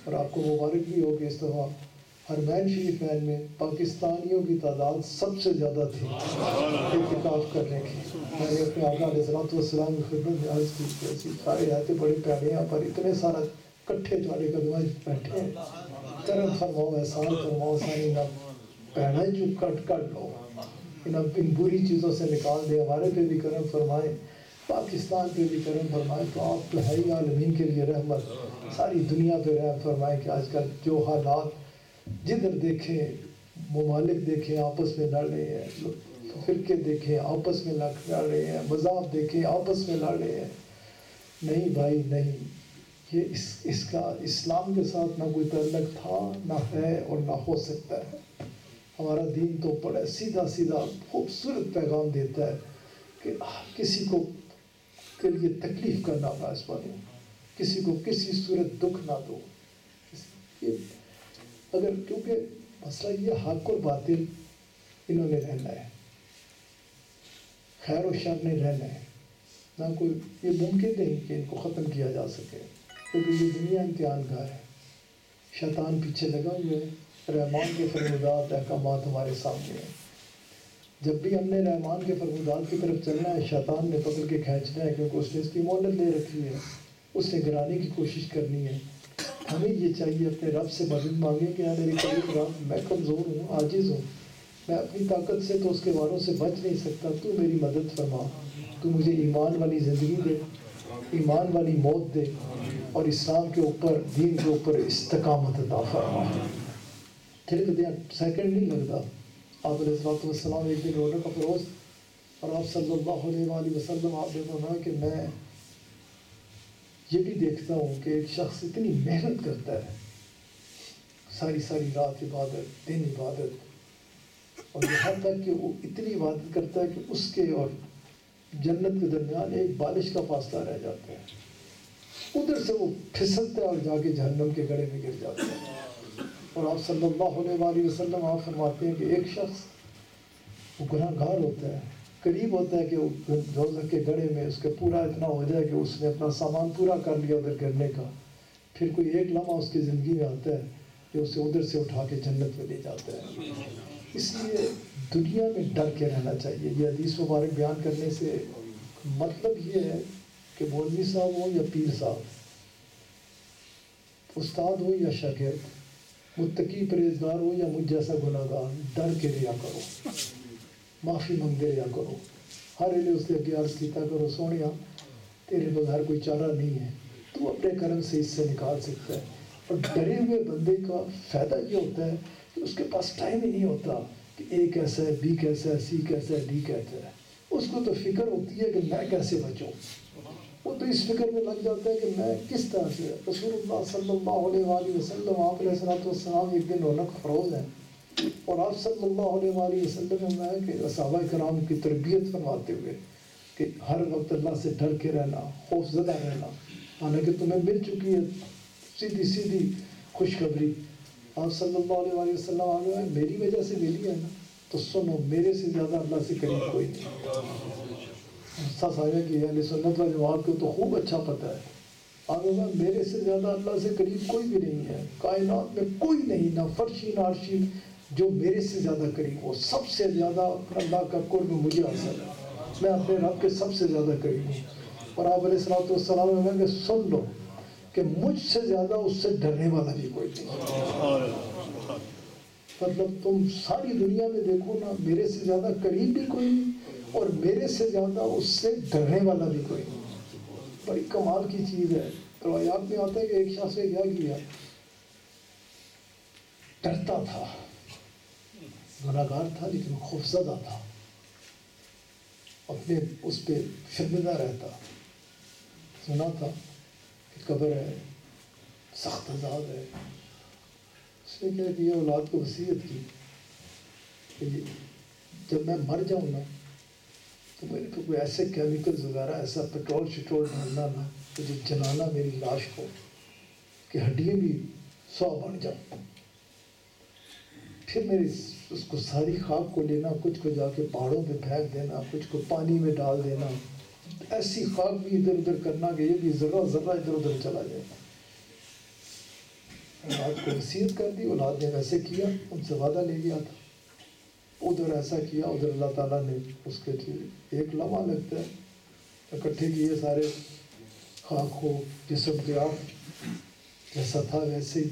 [SPEAKER 1] اور آپ کو مبارک بھی ہو کہ اس دفعہ حرمین شریفین میں پاکستانیوں کی تعداد سب سے زیادہ تھی اعتکاف کرنے کی. میں نے اپنے آقا علیہ الصلوۃ والسلام کی خدمت میں عرض کی کہ ایسی سارے آتے بڑے پیارے ہیں پر اتنے سارا کٹھے تھوڑے قدمہ بیٹھے ہیں، کرم فرماؤ، احسان فرماؤ، سانی نہ پہنا جو کٹ لو، ان بری چیزوں سے نکال دے، ہمارے پہ بھی کرم فرمائے، پاکستان پہ بھی کرم فرمائے. تو آپ تو ہے ہی عالمین کے لیے رحمت، ساری دنیا پہ رحم فرمائے کہ آج کل جو حالات جدھر دیکھیں، ممالک دیکھیں آپس میں لڑ رہے ہیں، فرقے دیکھیں آپس میں لڑ رہے ہیں، مذاہب دیکھیں آپس میں لڑ رہے ہیں. نہیں بھائی نہیں، یہ اس کا اسلام کے ساتھ نہ کوئی تعلق تھا، نہ ہے، اور نہ ہو سکتا ہے. ہمارا دین تو بڑا سیدھا خوبصورت پیغام دیتا ہے کہ کسی کو کے لیے تکلیف کا نہ باعث بنو، کسی کو کسی صورت دکھ نہ دو. اگر کیونکہ مسئلہ یہ حق اور باطل انہوں نے رہنا ہے، خیر و شر نے رہنا ہے، نہ کوئی یہ ممکن نہیں کہ ان کو ختم کیا جا سکے، کیونکہ یہ دنیا امتحان گاہ ہے. شیطان پیچھے لگا ہوئے ہے، رحمان کے فرمودات احکامات ہمارے سامنے ہیں. جب بھی ہم نے رحمان کے فرمودات کی طرف چلنا ہے، شیطان نے پکڑ کے کھینچنا ہے، کیونکہ اس نے اس کی مہلت دے رکھی ہے، اس نے گرانے کی کوشش کرنی ہے. ہمیں یہ چاہیے اپنے رب سے مدد مانگیں کہ میرے قریب رب، میں کمزور ہوں، عاجز ہوں، میں اپنی طاقت سے تو اس کے واروں سے بچ نہیں سکتا، تو میری مدد فرما، تو مجھے ایمان والی زندگی دے، ایمان والی موت دے، اور اسلام کے اوپر، دین کے اوپر استقامت عطا فرما. سیکنڈ نہیں لگتا. آپ علیہ الصلوۃ والسلام ایک دن رونق افروز، اور آپ صلی اللہ علیہ وآلہ وسلم آپ نے فرمایا کہ میں یہ بھی دیکھتا ہوں کہ ایک شخص اتنی محنت کرتا ہے، ساری رات عبادت، دن عبادت، اور یہاں تک کہ وہ اتنی عبادت کرتا ہے کہ اس کے اور جنت کے درمیان ایک بالش کا فاصلہ رہ جاتا ہے. ادھر سے وہ پھسلتا ہے اور جا کے جہنم کے گڑھے میں گر جاتا ہے. اور آپ صلی اللہ علیہ وآلہ وسلم آپ فرماتے ہیں کہ ایک شخص وہ گناہ گار ہوتا ہے، قریب ہوتا ہے کہ وہ دوزخ کے گڑھے میں اس کے پورا اتنا ہو جائے کہ اس نے اپنا سامان پورا کر لیا ادھر گرنے کا، پھر کوئی ایک لمحہ اس کی زندگی میں آتا ہے کہ اسے ادھر سے اٹھا کے جنت میں لے جاتا ہے. اس لیے دنیا میں ڈر کے رہنا چاہیے. یہ حدیث مبارک بیان کرنے سے مطلب یہ ہے کہ مولوی صاحب ہو یا پیر صاحب، استاد ہو یا شاگرد، متقی پرہیزگار ہو یا مجھ جیسا گناہ گار، ڈر کے رہا کرو، معافی مانگتے رہا کرو. ہر ویلے اس کے اگے عرض کیتا کرو سونیا تیرے بغیر کوئی چارہ نہیں ہے، تو اپنے کرم سے اس سے نکال سکتا ہے. اور ڈرے ہوئے بندے کا فائدہ یہ ہوتا ہے کہ اس کے پاس ٹائم ہی نہیں ہوتا کہ اے کیسا ہے، بی کیسا ہے، سی کیسا ہے، ڈی کیسا ہے. اس کو تو فکر ہوتی ہے کہ میں کیسے بچوں. وہ تو اس فکر میں لگ جاتا ہے کہ میں کس طرح سے. رسول اللہ صلی اللہ علیہ وآلہ وسلم آپ علیہ الصلوۃ والسلام ایک دن رونق افروز ہیں، اور آپ صلی اللہ علیہ وآلہ وسلم میں کہ صحابہ کرام کی تربیت فرماتے ہوئے کہ ہر وقت اللہ سے ڈر کے رہنا، خوف زدہ رہنا. حالانکہ تمہیں مل چکی ہے سیدھی خوشخبری. آپ صلی اللہ علیہ وآلہ وسلم آگے میری وجہ سے ملی ہے نا، تو سنو میرے سے زیادہ اللہ سے قریب کوئی نہیں. سچ آیا کہ اہل سنت و جماعت کو تو خوب اچھا پتہ ہے. آگے میرے سے زیادہ اللہ سے قریب کوئی بھی نہیں ہے، کائنات میں کوئی نہیں، نہ فرشی نہ عرشی جو میرے سے زیادہ قریب ہو. سب سے زیادہ اللہ کا قرب مجھے حاصل ہے، میں اپنے رب کے سب سے زیادہ قریب ہوں. اور آپ علیہ الصلوۃ والسلام نے کہا کہ سن لو کہ مجھ سے زیادہ اس سے ڈرنے والا بھی کوئی نہیں. مطلب تم ساری دنیا میں دیکھو نا، میرے سے زیادہ قریب بھی کوئی نہیں اور میرے سے زیادہ اس سے ڈرنے والا بھی کوئی نہیں. بڑی کمال کی چیز ہے. روایات میں آتا ہے کہ ایک شخص نے کیا کیا، ڈرتا تھا، گناہگار تھا لیکن خوفزدہ تھا، اپنے اس پہ شرمندہ رہتا. سنا تھا کہ قبر ہے، سخت عذاب ہے. اس نے کیا کیا، اولاد کو وصیت کی کہ جب میں مر جاؤں نا تو میرے کو کوئی ایسے کیمیکلز وغیرہ، ایسا پیٹرول شٹرول ڈالنا نا مجھے جلانا میری لاش کو کہ ہڈیاں بھی 100 بن جاؤں. پھر میری اس کو ساری خاک کو لینا، کچھ کو جا کے پہاڑوں پہ پھینک دینا، کچھ کو پانی میں ڈال دینا، ایسی خاک بھی ادھر ادھر کرنا کہ یہ بھی ذرہ ذرہ ادھر ادھر چلا جائے. اولاد کو وصیت کر دی. اولاد نے ویسے کیا، ان سے وعدہ لے گیا تھا. ادھر ایسا کیا، ادھر اللہ تعالیٰ نے اس کے ایک لمحہ لگتا ہے اکٹھے کیے سارے خاک کو، جسم کے آپ جیسا تھا ویسے ہی.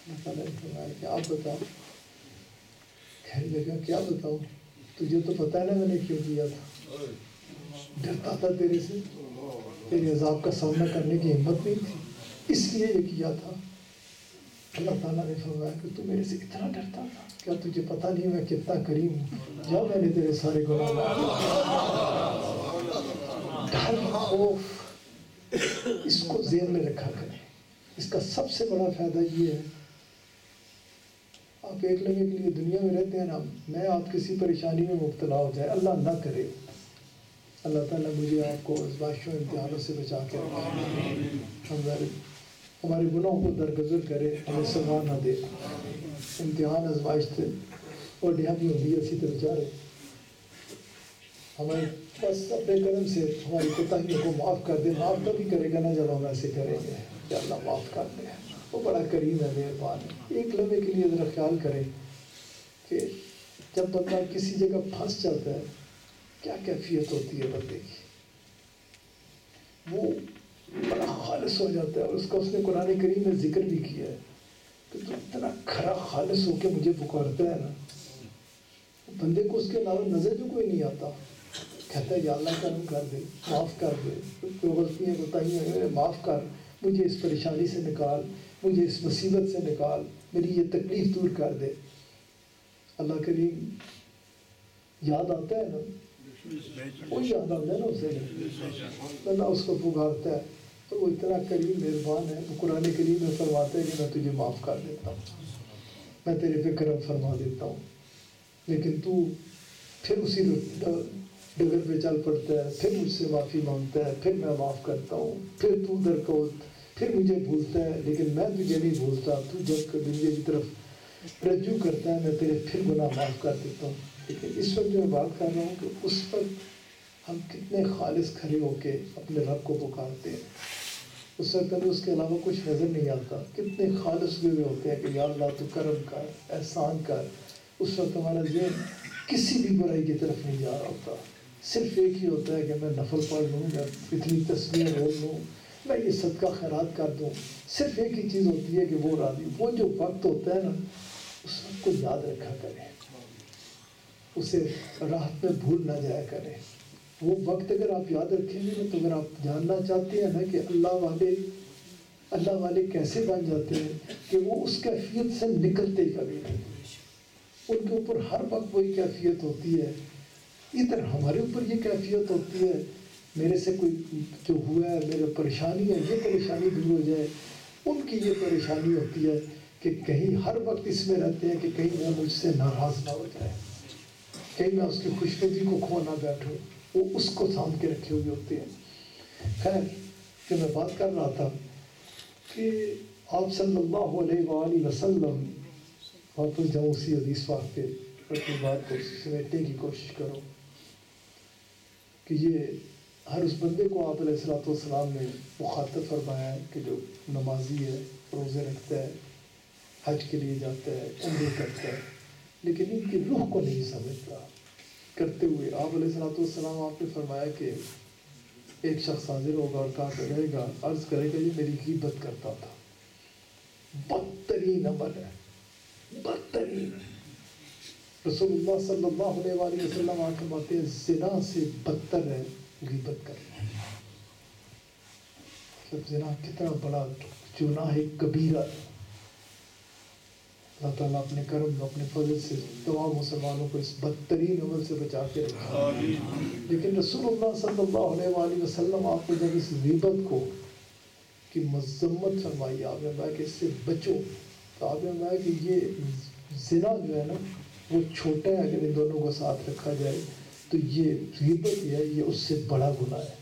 [SPEAKER 1] اللہ تعالیٰ نے فرمایا کہ آپ بتاؤ. کہنے لگا کیا بتاؤں، تجھے تو پتہ ہے نا میں نے کیوں کیا تھا. ڈرتا تھا تیرے سے، تیرے عذاب کا سامنا کرنے کی ہمت نہیں تھی، اس لیے یہ کیا تھا. اللہ تعالیٰ نے فرمایا کہ تو میرے سے اتنا ڈرتا تھا، کیا تجھے پتہ نہیں میں کتنا کریم ہوں، جا میں نے تیرے سارے گناہ معاف کر دیے. ڈر خوف اس کو ذہن میں رکھا کریں. اس کا سب سے بڑا فائدہ یہ ہے، آپ ایک لمحے کے لیے دنیا میں رہتے ہیں نا، میں آپ کسی پریشانی میں مبتلا ہو جائے، اللہ نہ کرے، اللہ تعالیٰ مجھے آپ کو آزمائشوں امتحانوں سے بچا کے رکھے، ہمارے گناہوں کو درگزر کرے، ہمیں سزا نہ دے. امتحان آزمائش تھے اور ڈیاں بھی ہوتی ہے اسی طرح بیچارے. ہمیں بس اپنے کرم سے ہماری کوتاہیوں کو معاف کر دے. معاف تبھی کرے گا نا جب ہم ایسے کریں گے کہ اللہ معاف کر دے. وہ بڑا کریم ہے، مہربان ہے. ایک لمحے کے لیے ذرا خیال کریں کہ جب بندہ کسی جگہ پھنس جاتا ہے کیا کیفیت ہوتی ہے بندے کی. وہ بڑا خالص ہو جاتا ہے، اور اس کا اس نے قرآن کریم میں ذکر بھی کیا ہے کہ تو اتنا کھرا خالص ہو کے مجھے پکارتا ہے نا، بندے کو اس کے علاوہ نظر جو کوئی نہیں آتا. کہتا ہے یا اللہ کرم کر دے، معاف کر دے، جو غلطیاں بتائیں معاف کر، مجھے اس پریشانی سے نکال، مجھے اس مصیبت سے نکال، میری یہ تکلیف دور کر دے. اللہ کریم یاد آتا ہے نا، وہ یاد آتا ہے نا اسے، اللہ اس کو پکارتا ہے. تو وہ اتنا کریم مہربان ہے، وہ قرآن کریم میں فرماتا ہے کہ میں تجھے معاف کر دیتا ہوں، میں تیرے پہ کرم فرما دیتا ہوں. لیکن تو پھر اسی ڈگر پہ چل پڑتا ہے، پھر مجھ سے معافی مانگتا ہے، پھر میں معاف کرتا ہوں، پھر تو درکوت، پھر مجھے بھولتا ہے، لیکن میں تجھے نہیں بھولتا. تو جب دنیا کی طرف رجوع کرتا ہے میں تیرے پھر گناہ معاف کر دیتا ہوں. لیکن اس وقت جو میں بات کر رہا ہوں کہ اس وقت ہم کتنے خالص کھڑے ہو کے اپنے رب کو پکارتے ہیں. اس وقت ہمیں اس کے علاوہ کچھ نظر نہیں آتا. کتنے خالص ہوئے ہوتے ہیں کہ یا اللہ تو کرم کر، احسان کر. اس وقت ہمارا ذہن کسی بھی برائی کی طرف نہیں جا رہا ہوتا. صرف ایک ہی ہوتا ہے کہ میں نفل پڑھ لوں، میں اتنی تسبیح بول لوں، میں یہ صدقہ خیرات کر دوں. صرف ایک ہی چیز ہوتی ہے کہ وہ راضی. وہ جو وقت ہوتا ہے نا، اس وقت کو یاد رکھا کریں، اسے راحت میں بھول نہ جایا کریں. وہ وقت اگر آپ یاد رکھیں گے نا، تو اگر آپ جاننا چاہتے ہیں نا کہ اللہ والے کیسے بن جاتے ہیں، کہ وہ اس کیفیت سے نکلتے ہی کبھی نہیں. ان کے اوپر ہر وقت وہی کیفیت ہوتی ہے. ادھر ہمارے اوپر یہ کیفیت ہوتی ہے، میرے سے کوئی جو ہوا ہے، میرے پریشانی ہے، یہ پریشانی دور ہو جائے. ان کی یہ پریشانی ہوتی ہے کہ کہیں ہر وقت اس میں رہتے ہیں کہ کہیں وہ مجھ سے ناراض نہ ہو جائے، کہیں میں اس کی خوش نصیبی کو کھو نہ بیٹھوں. وہ اس کو سامنے کے رکھے ہوئے ہوتے ہیں. خیر، کہ میں بات کر رہا تھا کہ آپ صلی اللہ علیہ وآلہ وسلم، واپس جاؤں اسی حدیث پاک پہ، اپنی بات کو سمیٹنے کی کوشش کرو کہ یہ ہر اس بندے کو آپ علیہ الصلوۃ والسلام نے مخاطب فرمایا ہے کہ جو نمازی ہے، روزے رکھتا ہے، حج کے لیے جاتا ہے، عمرے کرتا ہے، لیکن ان کی روح کو نہیں سمجھتا. کرتے ہوئے آپ علیہ الصلوۃ والسلام، آپ نے فرمایا کہ ایک شخص حاضر ہوگا اور کہا کرے گا، عرض کرے گا یہ میری غیبت کرتا تھا. بدترین عمل ہے، بدترین. رسول اللہ صلی اللہ علیہ وآلہ وسلم آ فرماتے ہیں زنا سے بدتر ہے غیبت کرنا. مطلب زنا کتنا بڑا گناہ کبیرہ ہے. اللہ تعالیٰ اپنے کرم اپنے فضل سے تمام مسلمانوں کو اس بدترین عمل سے بچا کے رکھا. لیکن رسول اللہ صلی اللہ علیہ وآلہ وسلم آپ نے جب اس غیبت کو کی مذمت فرمائی، آپ نے کہا کہ اس سے بچو، تو آپ نے کہا کہ یہ زنا جو ہے نا وہ چھوٹا ہے، اگر ان دونوں کو ساتھ رکھا جائے تو یہ غیبت ہے، یہ اس سے بڑا گناہ ہے.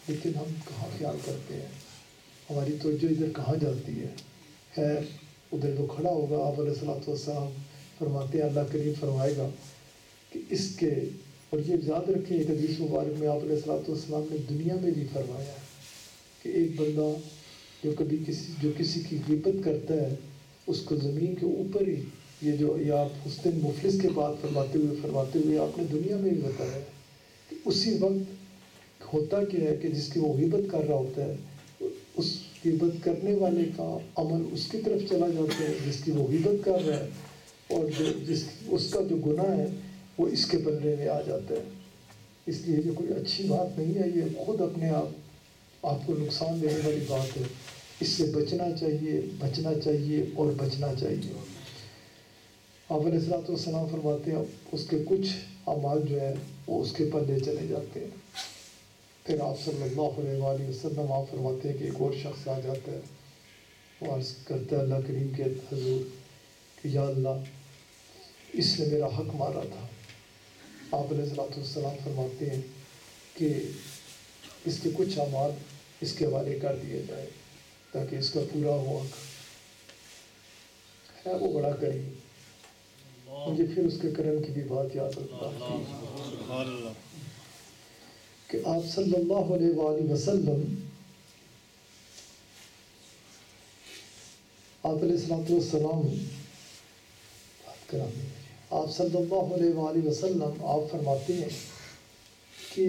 [SPEAKER 1] لیکن ہم کہاں خیال کرتے ہیں، ہماری توجہ ادھر کہاں جاتی ہے. خیر ادھر تو کھڑا ہوگا، آپ علیہ الصلوۃ والسلام فرماتے ہیں، اللہ کریم فرمائے گا کہ اس کے، اور یہ یاد رکھیں ایک حدیث مبارک میں آپ علیہ الصلوۃ والسلام نے دنیا میں بھی فرمایا کہ ایک بندہ جو کسی کی غیبت کرتا ہے اس کو زمین کے اوپر ہی، یہ جو یہ آپ حسن مفلس کے بعد فرماتے ہوئے آپ نے دنیا میں بھی بتایا کہ اسی وقت ہوتا کیا ہے کہ جس کی وہ غیبت کر رہا ہوتا ہے، اس غیبت کرنے والے کا عمل اس کی طرف چلا جاتا ہے جس کی وہ غیبت کر رہا ہے، اور اس کا جو گناہ ہے وہ اس کے بدلے میں آ جاتا ہے. اس لیے یہ کوئی اچھی بات نہیں ہے، یہ خود اپنے آپ کو نقصان دینے والی بات ہے. اس سے بچنا چاہیے، بچنا چاہیے اور بچنا چاہیے. آپ علیہ الصلوۃ والسلام فرماتے ہیں اس کے کچھ اعمال جو ہے وہ اس کے پلے چلے جاتے ہیں. پھر آپ صلی اللہ علیہ وآلہ وسلم آپ فرماتے ہیں کہ ایک اور شخص آ جاتا ہے، وہ عرض کرتا ہے اللہ کریم کے حضور کہ یا اللہ اس نے میرا حق مارا تھا. آپ علیہ الصلوۃ والسلام فرماتے ہیں کہ اس کے کچھ اعمال اس کے حوالے کر دیے جائے تاکہ اس کا پورا ہو حق. ہے وہ بڑا کریم. مجھے پھر اس کے کرم کی بھی بات یاد آتی ہے کہ آپ صلی اللہ علیہ وآلہ وسلم، آپ علیہ الصلوۃ والسلام آپ صلی اللہ علیہ وآلہ وسلم آپ فرماتے ہیں کہ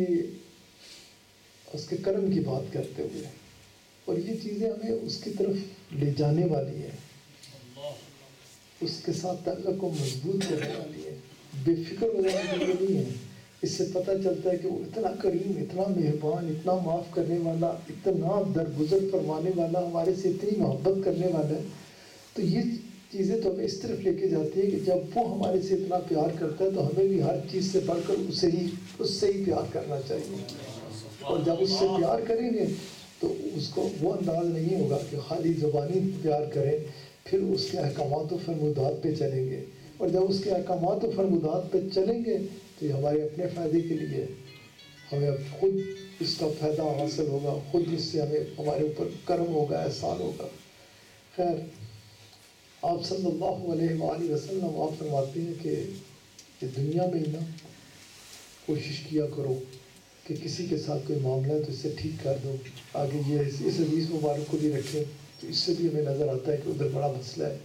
[SPEAKER 1] اس کے کرم کی بات کرتے ہوئے، اور یہ چیزیں ہمیں اس کی طرف لے جانے والی ہیں، اس کے ساتھ تعلق کو مضبوط کرنے والی ہے. بے فکر ہو جانے کے لیے نہیں ہے. اس سے پتہ چلتا ہے کہ وہ اتنا کریم، اتنا مہربان، اتنا معاف کرنے والا، اتنا درگزر فرمانے والا، ہمارے سے اتنی محبت کرنے والا ہے. تو یہ چیزیں تو ہمیں اس طرف لے کے جاتی ہے کہ جب وہ ہمارے سے اتنا پیار کرتا ہے تو ہمیں بھی ہر چیز سے بڑھ کر اس سے ہی پیار کرنا چاہیے. اور جب اس سے پیار کریں گے تو اس کو وہ انداز نہیں ہوگا کہ خالی زبانی پیار کریں، پھر اس کے احکامات و فرمودات پہ چلیں گے. اور جب اس کے احکامات و فرمودات پہ چلیں گے تو یہ ہمارے اپنے فائدے کے لیے، ہمیں خود اس کا فائدہ حاصل ہوگا، خود اس سے ہمارے اوپر کرم ہوگا، احسان ہوگا. خیر آپ صلی اللہ علیہ وآلہ وسلم آپ فرماتے ہیں کہ دنیا میں ہی نا کوشش کیا کرو کہ کسی کے ساتھ کوئی معاملہ ہے تو اس سے ٹھیک کر دو. آگے یہ اس حدیث مبارک کو بھی رکھیں تو اس سے بھی ہمیں نظر آتا ہے کہ ادھر بڑا مسئلہ ہے.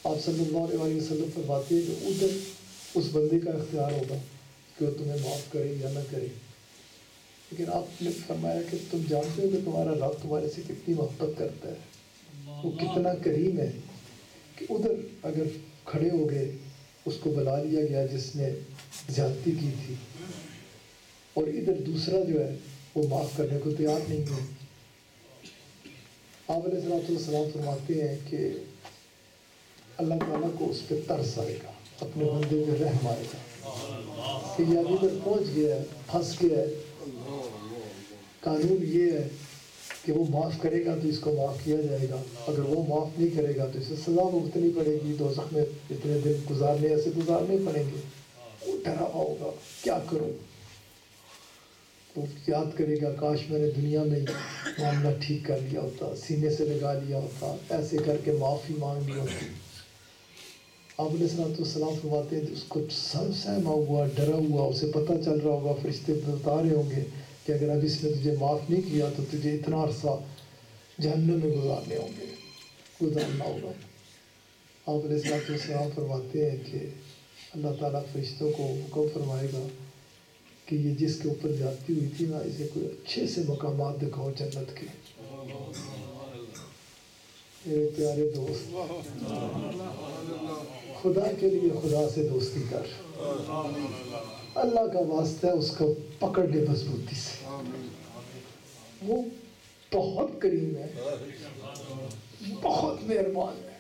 [SPEAKER 1] آپ صلی اللہ علیہ وسلم فرماتے ہیں کہ ادھر اس بندے کا اختیار ہوگا کہ وہ تمہیں معاف کرے یا نہ کرے. لیکن آپ نے فرمایا کہ تم جانتے ہو کہ تمہارا رب تمہارے سے کتنی محبت کرتا ہے، وہ کتنا کریم ہے کہ ادھر اگر کھڑے ہو گئے اس کو بلا لیا گیا جس نے زیادتی کی تھی، اور ادھر دوسرا جو ہے وہ معاف کرنے کو تیار نہیں ہے. آپ علیہ السلام فرماتے ہیں کہ اللہ تعالیٰ کو اس پہ ترس آئے گا، اپنے بندے پہ رحم آئے گا کہ یہ ادھر پہنچ گیا ہے، پھنس گیا ہے. قانون یہ ہے کہ وہ معاف کرے گا تو اس کو معاف کیا جائے گا، اگر وہ معاف نہیں کرے گا تو اسے سزا بھگتنی پڑے گی، دوزخ میں اتنے دن ایسے گزارنے پڑیں گے. وہ ڈرا ہوگا کیا کروں، وہ یاد کرے گا کاش میں نے دنیا میں معاملہ ٹھیک کر لیا ہوتا، سینے سے لگا لیا ہوتا، ایسے کر کے معافی مانگ لی ہوتی. آپ علیہ السلام فرماتے ہیں اس کو سہما ہوا، ڈرا ہوا، اسے پتہ چل رہا ہوگا، فرشتے بتا رہے ہوں گے کہ اگر اب اس نے تجھے معاف نہیں کیا تو تجھے اتنا عرصہ جہنم میں گزارنا ہوگا. آپ علیہ السلام فرماتے ہیں کہ اللہ تعالیٰ فرشتوں کو حکم فرمائے گا کہ یہ جس کے اوپر زیادتی ہوئی تھی نا، اسے کوئی اچھے سے مقامات دکھاؤ جنت کے۔ میرے پیارے دوست، خدا کے لیے خدا سے دوستی کر، اللہ کا واسطہ ہے، اس کو پکڑ لے مضبوطی سے، وہ بہت کریم ہے، بہت مہربان ہے۔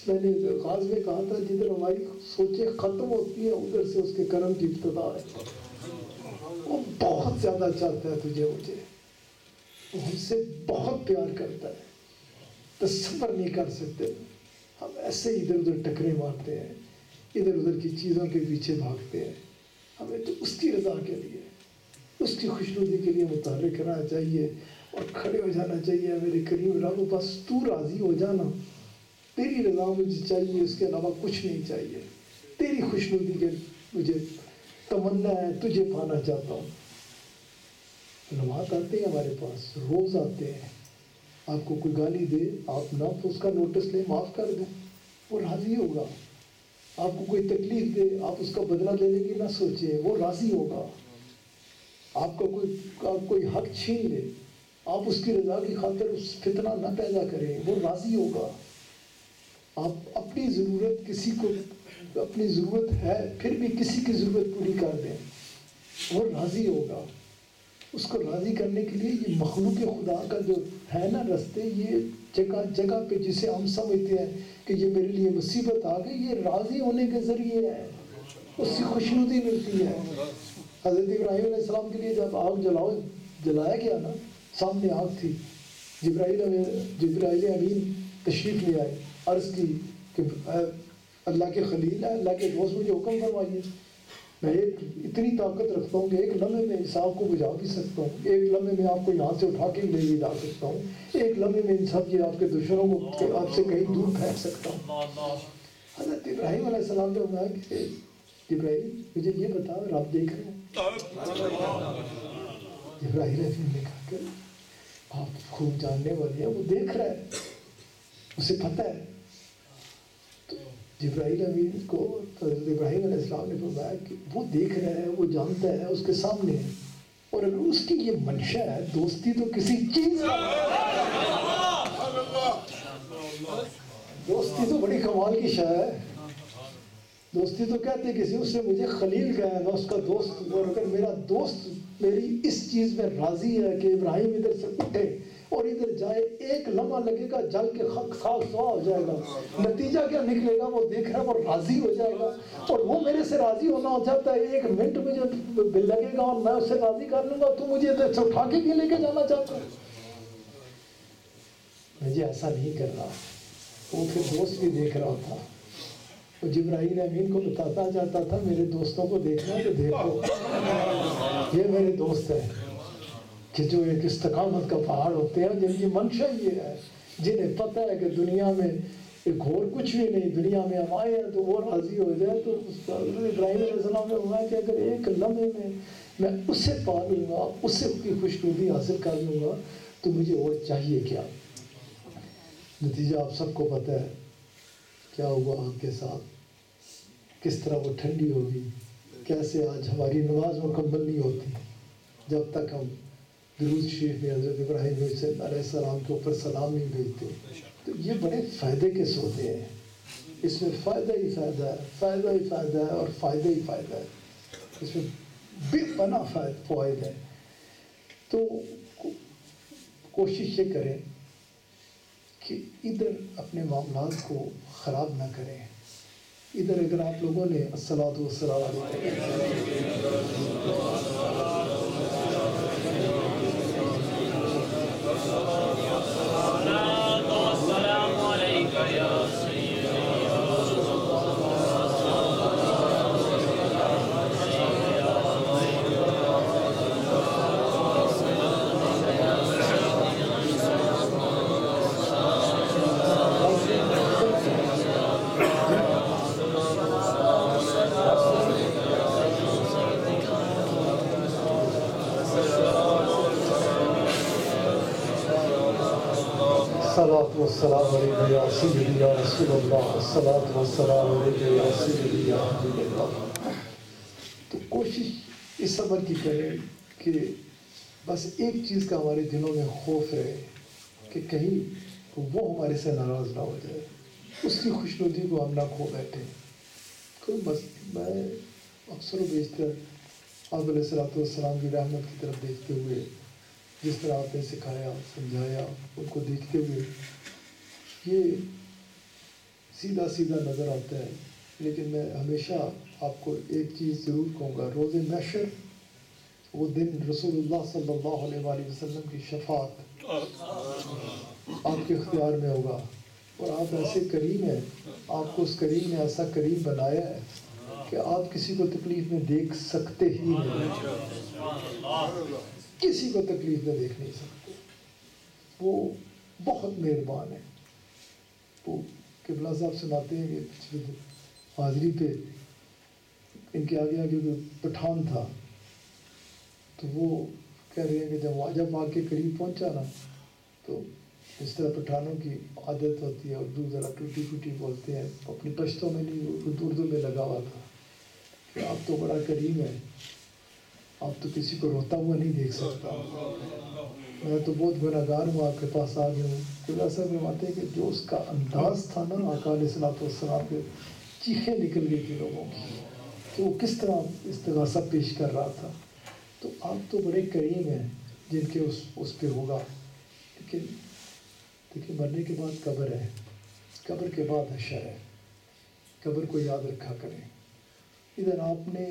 [SPEAKER 1] میں نے غاز میں کہا تھا جدھر ہماری سوچیں ختم ہوتی ہیں ادھر سے اس کے کرم کی ابتدا ہے۔ وہ بہت زیادہ چاہتا ہے تجھے مجھے، وہ ہم سے بہت پیار کرتا ہے، تصور نہیں کر سکتے۔ ہم ایسے ادھر ادھر ٹکرے مارتے ہیں، ادھر ادھر کی چیزوں کے پیچھے بھاگتے ہیں۔ ہمیں تو اس کی رضا کے لیے، اس کی خوشنودی کے لیے متحرک رہنا چاہیے اور کھڑے ہو جانا چاہیے۔ میرے کریم رب، بس تو راضی ہو جانا، تیری رضا مجھے چاہیے، اس کے علاوہ کچھ نہیں چاہیے۔ تیری خوشنودی کے مجھے تمنا ہے، تجھے پانا چاہتا ہوں۔ علماء آتے ہیں ہمارے پاس، روز آتے ہیں، آپ کو کوئی گالی دے آپ نہ اس کا نوٹس لیں، معاف کر دیں، وہ راضی ہوگا۔ آپ کو کوئی تکلیف دے آپ اس کا بدلہ لینے کی نہ سوچیں، وہ راضی ہوگا۔ آپ کا کوئی حق چھین لے، آپ اس کی رضا کی خاطر اس فتنہ نہ پیدا کریں، وہ راضی ہوگا۔ آپ اپنی ضرورت، کسی کو اپنی ضرورت ہے پھر بھی کسی کی ضرورت پوری کر دیں، وہ راضی ہوگا۔ اس کو راضی کرنے کے لیے یہ مخلوق خدا کا جو ہے نا رستے، یہ جگہ جگہ پہ جسے ہم سمجھتے ہیں کہ یہ میرے لیے مصیبت آ گئی، یہ راضی ہونے کے ذریعے ہے، اس کی خوشنودی ملتی ہے۔ حضرت ابراہیم علیہ السلام کے لیے جب آگ جلایا گیا نا، سامنے آگ تھی، جبرائیل امین تشریف لے آئے، عرض کی کہ اللہ کے خلیل ہے، اللہ کے دوست، مجھے حکم فرمائیے، میں اتنی طاقت رکھتا ہوں کہ ایک لمحے میں اس آگ کو بجھا بھی سکتا ہوں، ایک لمحے میں آپ کو یہاں سے اٹھا کے لے جا سکتا ہوں، ایک لمحے میں ان سب یہ آپ کے دشمنوں کو آپ سے کہیں دور پھینک سکتا ہوں۔ حضرت ابراہیم علیہ السلام نے فرمایا کہ ابراہیم مجھے یہ بتاؤ، رب دیکھ رہے ہیں؟ ابراہیم نے کہا کہ آپ خوب جاننے والے ہیں، وہ دیکھ رہا ہے، اسے پتہ ہے۔ تو جبرائیل امین کو حضرت ابراہیم علیہ السلام نے فرمایا کہ وہ دیکھ رہا ہے، وہ جانتا ہے، اس کے سامنے ہے، اور اگر اس کی یہ منشا ہے، دوستی تو کسی چیز دوستی تو بڑی کمال کی شے ہے۔ دوستی تو کہتے کسی، اس نے مجھے خلیل کہا ہے، میں اس کا دوست ہوں، اور اگر میرا دوست میری اس چیز میں راضی ہے کہ ابراہیم ادھر سے اٹھے اور ادھر جائے، ایک لمحہ لگے گا جل کے خاک سوا ہو جائے گا، نتیجہ کیا نکلے گا؟ وہ دیکھ رہا ہے، وہ راضی ہو جائے گا، اور وہ میرے سے راضی ہونا چاہتا ہے۔ ایک منٹ مجھے لگے گا اور میں اسے راضی کر لوں گا، تو مجھے ادھر سے اٹھا کے لے کے جانا چاہتا ہے؟ مجھے ایسا نہیں کرنا۔ وہ پھر دوست بھی دیکھ رہا تھا، وہ جبرائیل امین کو بتاتا جاتا تھا، میرے دوستوں کو دیکھنا ہے تو دیکھو، یہ میرے دوست ہیں کہ جو ایک استقامت کا پہاڑ ہوتے ہیں، جن کی منشا یہ ہے، جنہیں پتہ ہے کہ دنیا میں ایک اور کچھ بھی نہیں، دنیا میں ہم آئے ہیں تو وہ راضی ہو جائے۔ تو ابراہیم علیہ السلام نے فرمایا کہ اگر ایک لمحے میں اسے پا لوں گا، اس سے کی خوشنودی حاصل کر لوں گا، تو مجھے اور چاہیے کیا؟ نتیجہ آپ سب کو پتہ ہے کیا ہوا آپ کے ساتھ، کس طرح وہ ٹھنڈی ہوگی، کیسے آج ہماری نماز مکمل نہیں ہوتی جب تک ہم درود شریف میں حضرت ابراہیم علیہ السلام کے اوپر سلام نہیں بھیجتے۔ تو یہ بڑے فائدے کے سودے ہیں، اس میں فائدہ ہی فائدہ ہے، فائدہ ہی فائدہ ہے، اور فائدہ ہی فائدہ ہے، اس میں بے پناہ فوائد ہے۔ تو کوشش یہ کریں کہ ادھر اپنے معاملات کو خراب نہ کریں۔ ادھر اگر آپ لوگوں نے الصلاۃ والسلام علیہ الصلاۃ والسلام علیہ یا سیدی یا رسول اللہ، الصلاۃ والسلام علیہ یا سیدی یا حبیب اللہ۔ تو کوشش اس صبر کی کریں کہ بس ایک چیز کا ہمارے دلوں میں خوف رہے کہ کہیں وہ ہمارے سے ناراض نہ ہو جائے، اس کی خوشنودی کو ہم نہ کھو بیٹھیں۔ کوئی بس میں اکثر و بیشتر آپ علیہ الصلوۃ والسلام کی رحمت کی طرف دیکھتے ہوئے، جس طرح آپ نے سکھایا سمجھایا، ان کو دیکھتے ہوئے یہ سیدھا سیدھا نظر آتا ہے، لیکن میں ہمیشہ آپ کو ایک چیز ضرور کہوں گا، روز محشر وہ دن رسول اللہ صلی اللہ علیہ وآلہ وسلم کی شفاعت آپ کے اختیار میں ہوگا، اور آپ ایسے کریم ہیں، آپ کو اس کریم نے ایسا کریم بنایا ہے کہ آپ کسی کو تکلیف میں دیکھ سکتے ہی نہیں، کسی کو تکلیف میں دیکھ نہیں سکتے۔ وہ بہت مہربان ہے۔ وہ قبلہ صاحب سناتے ہیں کہ پچھلے حاضری پہ ان کے آگے آگے کوئی پٹھان تھا، تو وہ کہہ رہے ہیں کہ جب آ کے قریب پہنچا نا، تو اس طرح پٹھانوں کی عادت ہوتی ہے، اردو ذرا ٹوٹی پھوٹی بولتے ہیں، اپنی پشتوں میں نہیں اردو میں لگا ہوا تھا کہ آپ تو بڑا کریم ہے، آپ تو کسی کو روتا ہوا نہیں دیکھ سکتا، میں تو بہت گناہگار ہوں، آپ کے پاس آ گیا ہوں۔ قبلہ صاحب فرماتے ہیں کہ جو اس کا انداز تھا نا آقا علیہ الصلوۃ والسلام کے، چیخیں نکل گئی تھی لوگوں کی کہ وہ کس طرح استغاثہ پیش کر رہا تھا۔ تو آپ تو بڑے کریم ہیں جن کے اس پہ ہوگا، لیکن دیکھیں مرنے کے بعد قبر ہے، قبر کے بعد حشر ہے، قبر کو یاد رکھا کریں۔ ادھر آپ نے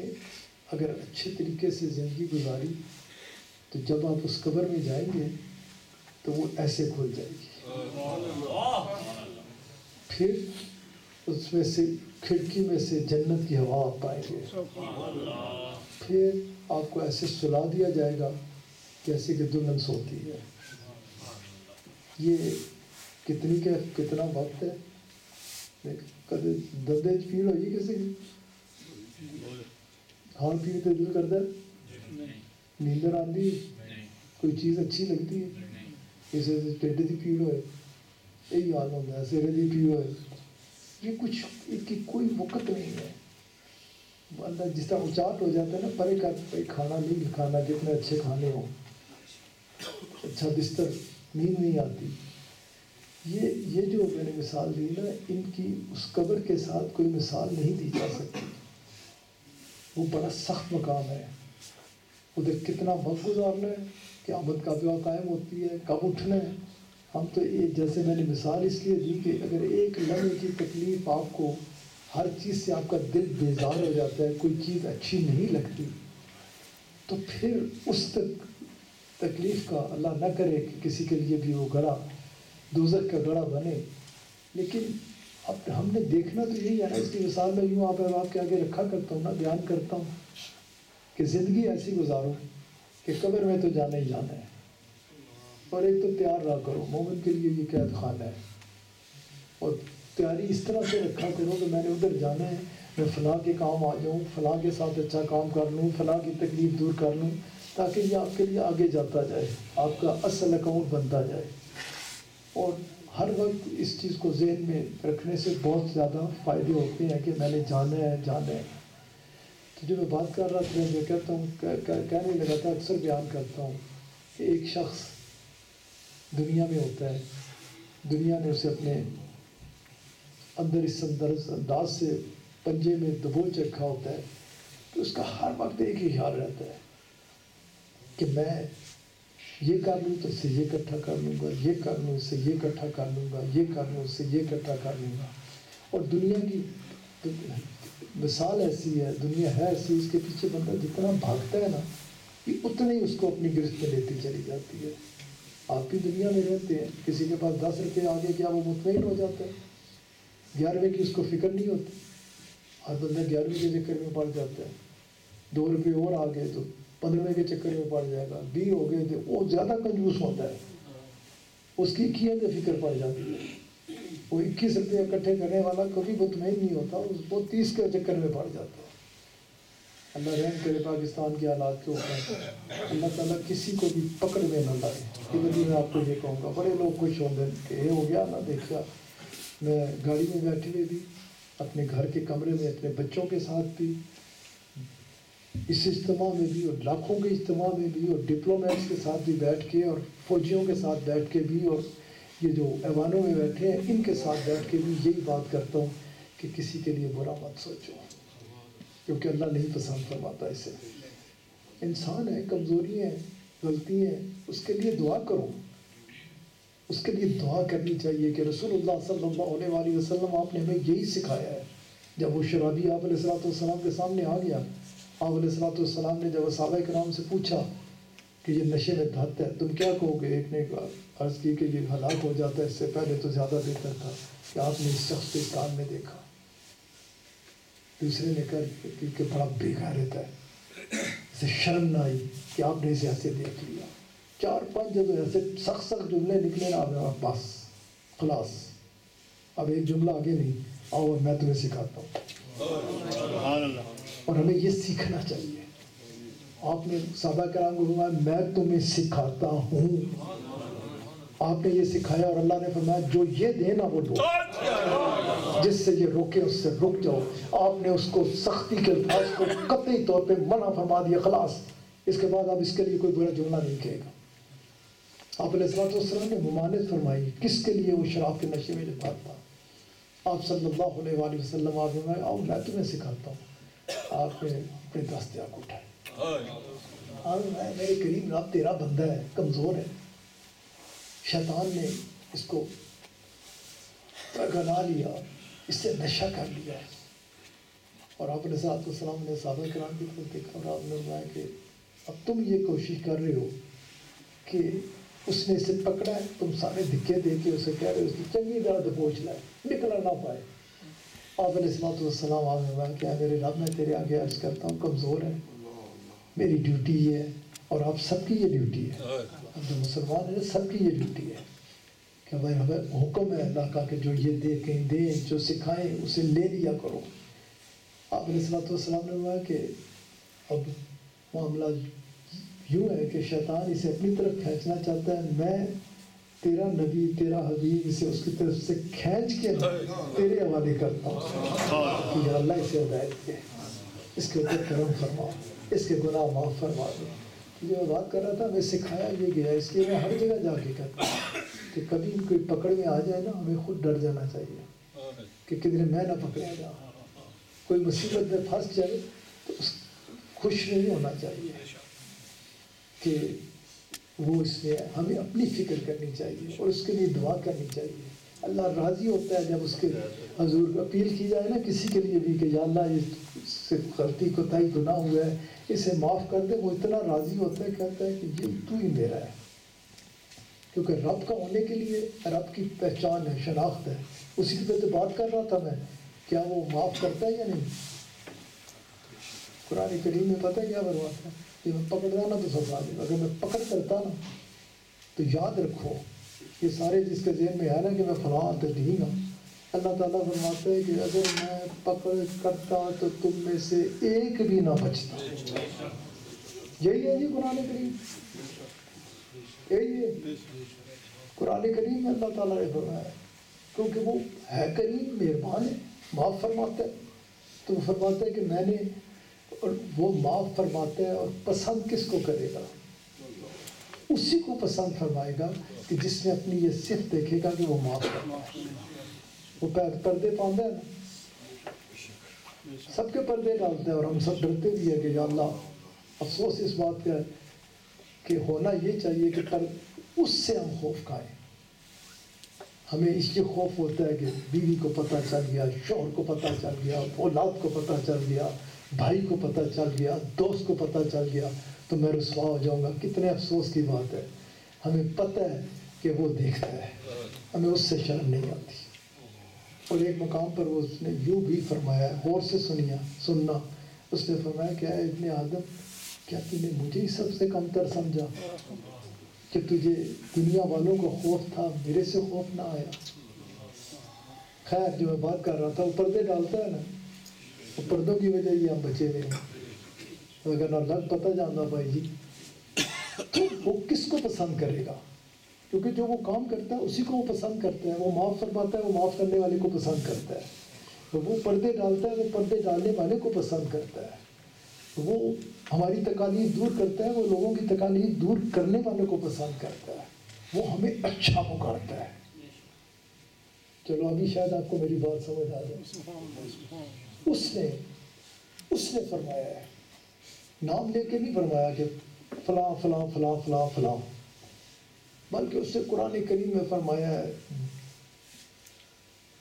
[SPEAKER 1] اگر اچھے طریقے سے زندگی گزاری تو جب آپ اس قبر میں جائیں گے تو وہ ایسے کھل جائے گی، پھر اس میں سے کھڑکی میں سے جنت کی ہوا آپ پائیں گے، پھر آپ کو ایسے سلا دیا جائے گا جیسے کہ دلہن سوتی ہے۔ یہ کتنا وقت ہے، کدے دندے پیڑ ہوئی کسی کی، کھان پی تے دل کرتا ہے، نیندر آتی ہے، کوئی چیز اچھی لگتی ہے، کسی سے ٹھڈ کی پیڑ ہوئے، یہی حال ہوتا ہے، سرے کی پیڑ ہوئے، یہ کچھ کی کوئی وقت نہیں ہے۔ بندہ جس طرح اچاٹ ہو جاتا ہے نا، پرے کا کھانا نہیں کھانا، جتنے اچھے کھانے ہوں، اچھا بستر، نیند نہیں آتی۔ یہ جو میں نے مثال دی نا، ان کی اس قبر کے ساتھ کوئی مثال نہیں دی جا سکتی۔ وہ بڑا سخت مقام ہے، ادھر کتنا وقت گزارنا ہے، قیامت کب قائم ہوتی ہے، کب اٹھنا ہے۔ ہم تو جیسے میں نے مثال اس لیے دی کہ اگر ایک لمحے کی تکلیف آپ کو، ہر چیز سے آپ کا دل بیزار ہو جاتا ہے، کوئی چیز اچھی نہیں لگتی، تو پھر اس تکلیف کا اللہ نہ کرے کہ کسی کے لیے بھی وہ گڑھا دوزخ کا گڑھا بنے۔ لیکن اب ہم نے دیکھنا تو یہی ہے نا، اس کی مثال میں یوں آپ کے آگے رکھا کرتا ہوں نا، بیان کرتا ہوں کہ زندگی ایسی گزارو کہ قبر میں تو جانا ہی جانا ہے، اور ایک تو تیار رہا کرو، مومن کے لیے یہ قید خانہ ہے، اور تیاری اس طرح سے رکھا کرو کہ میں نے ادھر جانا ہے، میں فلاں کے کام آ جاؤں، فلاں کے ساتھ اچھا کام کر لوں، فلاں کی تکلیف دور کر لوں، تاکہ یہ آپ کے لیے آگے جاتا جائے، آپ کا اصل اکاؤنٹ بنتا جائے۔ اور ہر وقت اس چیز کو ذہن میں رکھنے سے بہت زیادہ فائدے ہوتے ہیں کہ میں نے جانا ہے۔ تو جو میں بات کر رہا تھا، میں کہتا ہوں، کہنے لگا تھا، اکثر بیان کرتا ہوں کہ ایک شخص دنیا میں ہوتا ہے، دنیا نے اسے اپنے اندر اس انداز سے پنجے میں دبوچ رکھا ہوتا ہے کہ اس کا ہر وقت ایک ہی خیال رہتا ہے کہ میں یہ کر لوں تو اس سے یہ اکٹھا کر لوں گا، یہ کر لوں اس سے یہ اکٹھا کر لوں گا، یہ کر لوں اس سے یہ اکٹھا کر لوں گا۔ اور دنیا کی مثال ایسی ہے، دنیا ہے ایسی، اس کے پیچھے بندہ جتنا بھاگتا ہے نا، یہ اتنا ہی اس کو اپنی گرفت میں لیتی چلی جاتی ہے۔ آپ بھی دنیا میں رہتے ہیں، کسی کے پاس 10 روپے آگے کیا وہ مطمئن ہو جاتا ہے؟ 11ویں کی اس کو فکر نہیں ہوتی، ہر بندہ 11ویں کے چکر میں پڑ جاتا ہے، 2 روپے اور آ گئے تو 15ویں کے چکر میں پڑ جائے گا، 20 ہو گئے تو وہ زیادہ کنجوس ہوتا ہے، اس کی 21 پہ فکر پڑ جاتی ہے۔ وہ 21 روپے اکٹھے کرنے والا کبھی مطمئن نہیں ہوتا، وہ 30 کے چکر میں پڑ جاتا ہے۔ اللہ رحم کرے پاکستان کے حالات کے اوپر، اللہ تعالیٰ کسی کو بھی پکڑ میں نہ لائے۔ یہ وجہ میں آپ کو یہ کہوں گا، بڑے لوگ خوش ہوتے ہیں کہ یہ ہو گیا نا، دیکھا میں گاڑی میں بیٹھے ہوئے بھی، اپنے گھر کے کمرے میں اپنے بچوں کے ساتھ بھی، اس اجتماع میں بھی اور لاکھوں کے اجتماع میں بھی اور ڈپلومیٹس کے ساتھ بھی بیٹھ کے اور فوجیوں کے ساتھ بیٹھ کے بھی اور یہ جو ایوانوں میں بیٹھے ہیں ان کے ساتھ بیٹھ کے بھی یہی بات کرتا ہوں کہ کسی کے لیے برا مت سوچو، کیونکہ اللہ نہیں پسند فرماتا اسے۔ انسان ہے، کمزوری ہیں، غلطی ہیں، اس کے لیے دعا کرو، اس کے لیے دعا کرنی چاہیے کہ رسول اللہ صلی اللہ علیہ وآلہ وسلم آپ نے ہمیں یہی سکھایا ہے۔ جب وہ شرابی آپ علیہ السلام کے سامنے آ گیا، آپ علیہ السلام نے جب صحابہ کرام سے پوچھا کہ یہ نشے میں دھت ہے، تم کیا کہو گے؟ ایک نے عرض کی کہ یہ ہلاک ہو جاتا ہے، اس سے پہلے تو زیادہ بہتر تھا کہ آپ نے اس شخص کو اس کام میں دیکھا۔ دوسرے نے کہا کہ بڑا بے غیرت ہے، اسے شرم نہ آئی کہ آپ نے اسے ایسے دیکھ لیا۔ 4-5 جب ایسے سخت جملے نکلے نا، بس خلاص، اب ایک جملہ آگے نہیں، آؤ میں تمہیں سکھاتا ہوں۔ اور ہمیں یہ سیکھنا چاہیے۔ آپ نے صحابہ کرام کو فرمایا میں تمہیں سکھاتا ہوں، آپ نے یہ سکھایا، اور اللہ نے فرمایا جو یہ دے نا وہ لو، جس سے یہ روکے اس سے رک جاؤ۔ آپ نے اس کو سختی کے الفاظ کو قطعی طور پہ منع فرما دیا، خلاص اس کے بعد اب اس کے لیے کوئی برا جملہ نہیں کہے گا۔ آپ علیہ السلام نے ممانعت فرمائی کس کے لیے؟ وہ شراب کے نشے میں جب تھا، آپ صلی اللہ علیہ وآلہ وسلم آپ نے آؤ میں تمہیں سکھاتا ہوں۔ آپ نے اپنے دستے آگ اٹھائے، میرے کریم رب تیرا بندہ ہے، کمزور ہے، شیطان نے اس کو گنا لیا، اس سے نشہ کر لیا۔ اور آپ علیہ السلام نے صحابہ کرام کی طرف دیکھا اور آپ نے فرمایا کہ اب تم یہ کوشش کر رہے ہو کہ اس نے اسے پکڑا ہے، تم سارے دھکے دے کے اسے کہہ رہے ہو اس کی چنگی طرح دبوچ لائے، نکلا نہ پائے۔ آپ علیہ السلام آپ نے فرمایا کہ میرے رب میں تیرے آگے عرض کرتا ہوں کمزور ہے، میری ڈیوٹی یہ ہے، اور آپ سب کی یہ ڈیوٹی ہے، اب جو مسلمان ہیں سب کی یہ ڈیوٹی ہے کہ بھائی ہمیں حکم ہے اللہ کا کہ جو یہ دیکھیں دیں، جو سکھائیں اسے لے لیا کرو۔ آپ علیہ السلام نے فرمایا کہ اب معاملہ یوں ہے کہ شیطان اسے اپنی طرف کھینچنا چاہتا ہے، میں تیرا نبی تیرا حبیب اسے اس کی طرف سے کھینچ کے تیرے حوالے کرتا ہوں کہ یا اللہ اسے ہدایت دے، اس کے اوپر کرم فرما، اس کے گناہ معاف فرما دے۔ جو میں بات کر رہا تھا ہمیں سکھایا یہ گیا، اس لیے میں ہر جگہ جا کے کہتا ہوں کہ کبھی کوئی پکڑ میں آ جائے نا، ہمیں خود ڈر جانا چاہیے کہ کدھر میں نہ پکڑا جاؤں۔ کوئی مصیبت میں پھنس جائے تو خوش نہیں ہونا چاہیے کہ وہ اس میں ہمیں اپنی فکر کرنی چاہیے اور اس کے لیے دعا کرنی چاہیے۔ اللہ راضی ہوتا ہے جب اس کے حضور اپیل کی جائے نا کسی کے لیے بھی کہ یا اللہ اس سے غلطی کوتاہی گناہ ہوا ہے اسے معاف کر دے، وہ اتنا راضی ہوتا ہے، کہتا ہے کہ یہ تو ہی میرا ہے، کیونکہ رب کا ہونے کے لیے رب کی پہچان ہے، شناخت ہے۔ اسی پہ تو بات کر رہا تھا میں، کیا وہ معاف کرتا ہے یا نہیں؟ قرآن کریم میں پتہ ہے کیا فرماتا ہے کہ میں پکڑ رہا نا تو سزا دے، اگر میں پکڑ کرتا نا تو یاد رکھو یہ سارے جس کے ذہن میں ہے نا کہ میں فلاں تو نہیں ہوں، اللہ تعالیٰ فرماتا ہے کہ اگر میں پکڑ کرتا تو تم میں سے ایک بھی نہ بچتا۔ یہی ہے جی قرآن کریم، یہی ہے قرآن کریم میں اللہ تعالیٰ نے فرمایا، کیونکہ وہ ہے کریم، مہربان ہے، معاف فرماتا ہے۔ تو وہ فرماتا ہے کہ میں نے، اور وہ معاف فرماتا ہے، اور پسند کس کو کرے گا؟ اسی کو پسند فرمائے گا کہ جس نے اپنی یہ صفت دیکھے گا کہ وہ معاف کرتا ہے۔ وہ پردے پاندہ ہے نا، سب کے پردے ڈالتا ہے، اور ہم سب ڈرتے بھی ہیں کہ یا اللہ، افسوس اس بات کا ہے کہ ہونا یہ چاہیے کہ پر اس سے ہم خوف کھائیں۔ ہمیں اس لیے خوف ہوتا ہے کہ بیوی کو پتہ چل گیا، شوہر کو پتہ چل گیا، اولاد کو پتہ چل گیا، بھائی کو پتہ چل گیا، دوست کو پتہ چل گیا تو میں رسوا ہو جاؤں گا۔ کتنے افسوس کی بات ہے، ہمیں پتہ ہے کہ وہ دیکھتا ہے، ہمیں اس سے شرم نہیں آتی۔ اور ایک مقام پر وہ اس نے یوں بھی فرمایا، غور سے سننا، اس نے فرمایا کہ اے ابن آدم، کیا تم نے مجھے ہی سب سے کمتر سمجھا کہ تجھے دنیا والوں کو خوف تھا، میرے سے خوف نہ آیا؟ خیر جو میں بات کر رہا تھا، وہ پردے ڈالتا ہے نا، وہ پردوں کی وجہ یہ ہم بچے ہوئے ہیں، اگر نہ لگ پتہ جانا بھائی جی تو وہ کس کو پسند کرے گا؟ کیونکہ جو وہ کام کرتا ہے اسی کو وہ پسند کرتا ہے، وہ معاف فرماتا ہے، وہ معاف کرنے والے کو پسند کرتا ہے، وہ پردے ڈالتا ہے، وہ پردے ڈالنے والے کو پسند کرتا ہے، تو وہ ہماری تکالیف دور کرتا ہے، وہ لوگوں کی تکالیف دور کرنے والوں کو پسند کرتا ہے، وہ ہمیں اچھا پکارتا ہے۔ چلو ابھی شاید آپ کو میری بات سمجھ آ جائے۔ اس نے فرمایا ہے، نام لے کے نہیں فرمایا کہ فلاں فلاں فلاں فلاں فلاں، بلکہ اس نے قرآن کریم میں فرمایا ہے،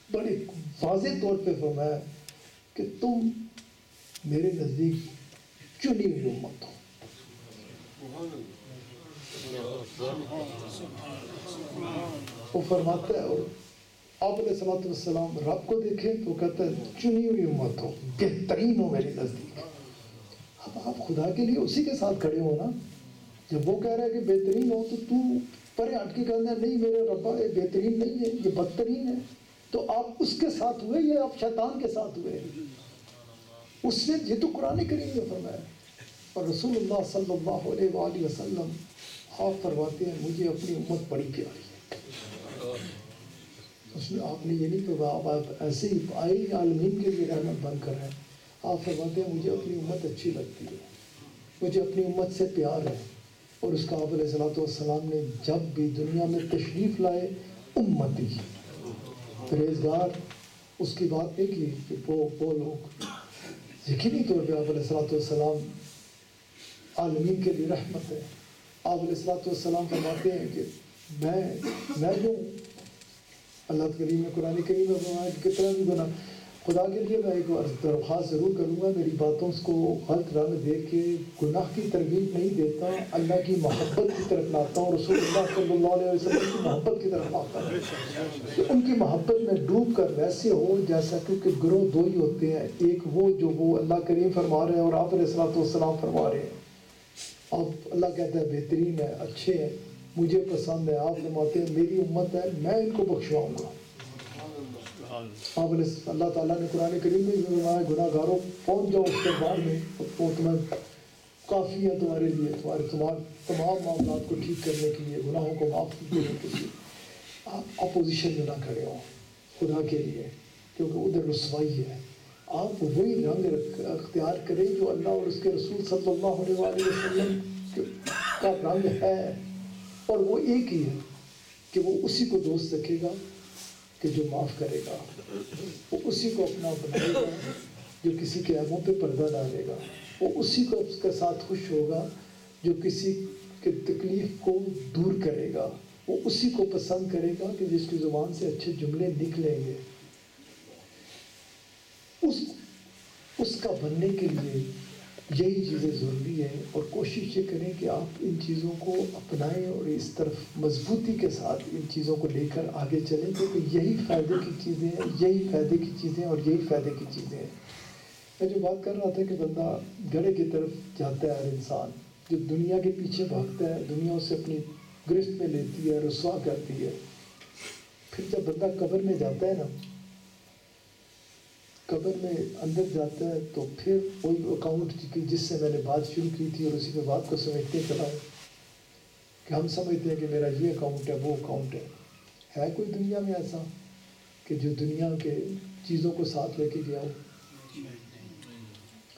[SPEAKER 1] بڑے واضح طور پہ فرمایا کہ تم میرے نزدیک چنی ہوئی امت ہو۔ وہ فرماتا ہے، اور آپ علیہ الصلوۃ والسلام رب کو دیکھیں تو کہتا ہے چنی ہوئی امت ہو، بہترین ہو میرے نزدیک۔ اب آپ خدا کے لیے اسی کے ساتھ کھڑے ہو نا، جب وہ کہہ رہا ہے کہ بہترین ہو تو پرے ہٹ کے کہنا نہیں میرے ربا یہ بہترین نہیں ہے، یہ بدترین ہے، تو آپ اس کے ساتھ ہوئے یا آپ شیطان کے ساتھ ہوئے؟ اس نے یہ تو قرآن کریم میں فرمایا، اور رسول اللہ صلی اللہ علیہ وآلہ وسلم آپ فرماتے ہیں مجھے اپنی امت بڑی پیاری ہے۔ اس نے آپ نے یہ نہیں فرمایا آپ ایسے ہی آئے عالمین کے لیے رحمت بن کر ہیں، آپ فرماتے ہیں مجھے اپنی امت اچھی لگتی ہے، مجھے اپنی امت سے پیار ہے۔ اور اس کا آپ علیہ الصلوۃ والسلام نے جب بھی دنیا میں تشریف لائے امتی پرہیزگار اس کی بات نہیں کی کہ وہ لوگ یقینی طور پہ آپ علیہ الصلوۃ والسلام عالمین کے لیے رحمت ہے۔ آپ علیہ الصلوۃ والسلام فرماتے ہیں کہ میں جو اللہ کریم نے قرآن کریم میں فرمایا کہ کتنا بھی گناہ، خدا کے لیے میں ایک درخواست ضرور کروں گا، میری باتوں کو غلط راہ میں دیکھ کے گناہ کی ترغیب نہیں دیتا، اللہ کی محبت کی طرف لاتا ہوں، رسول اللہ صلی اللہ علیہ وسلم کی محبت کی طرف لاتا ہوں کہ ان کی محبت میں ڈوب کر ویسے ہو جیسا، کیونکہ گروہ دو ہی ہوتے ہیں، ایک وہ اللہ کریم فرما رہے ہیں اور آپ علیہ الصلوۃ والسلام فرما رہے ہیں۔ اب اللہ کہتا ہے بہترین ہے، اچھے ہیں، مجھے پسند ہے، آپ فرماتے ہیں میری امت ہے، میں ان کو بخشواؤں گا۔ اللہ تعالیٰ نے قرآن کریم میں فرمایا گناہ گاروں پہنچ جاؤ اس دربار میں، وہ تمہیں کافی ہے تمہارے لیے، تمہارے تمام معاملات کو ٹھیک کرنے کے لیے، گناہوں کو معاف کرنے کے لیے۔ آپ اپوزیشن میں نہ کھڑے ہوں خدا کے لیے، کیونکہ ادھر رسوائی ہے۔ آپ وہی رنگ اختیار کریں جو اللہ اور اس کے رسول صلی اللہ علیہ وآلہ وسلم کا رنگ ہے، اور وہ ایک ہی ہے کہ وہ اسی کو دوست رکھے گا کہ جو معاف کرے گا، وہ اسی کو اپنا بنائے گا جو کسی کے عیبوں پہ پردہ ڈالے گا، وہ اسی کو اس کے ساتھ خوش ہوگا جو کسی کے تکلیف کو دور کرے گا، وہ اسی کو پسند کرے گا کہ جس کی زبان سے اچھے جملے نکلیں گے۔ اس کا بننے کے لیے یہی چیزیں ضروری ہیں، اور کوشش یہ کریں کہ آپ ان چیزوں کو اپنائیں اور اس طرف مضبوطی کے ساتھ ان چیزوں کو لے کر آگے چلیں، کیونکہ یہی فائدے کی چیزیں ہیں، یہی فائدے کی چیزیں اور یہی فائدے کی چیزیں ہیں۔ میں جو بات کر رہا تھا کہ بندہ گڑھے کی طرف جاتا ہے، ہر انسان جو دنیا کے پیچھے بھاگتا ہے، دنیا اسے اپنی گرفت میں لیتی ہے، رسوا کرتی ہے، پھر جب بندہ قبر میں جاتا ہے نا، قبر میں اندر جاتا ہے تو پھر وہی اکاؤنٹ جس سے میں نے بات شروع کی تھی اور اسی پہ بات کو سمجھتے چلا ہے کہ ہم سمجھتے ہیں کہ میرا یہ اکاؤنٹ ہے، وہ اکاؤنٹ ہے کوئی دنیا میں ایسا کہ جو دنیا کے چیزوں کو ساتھ لے کے گیا ہو؟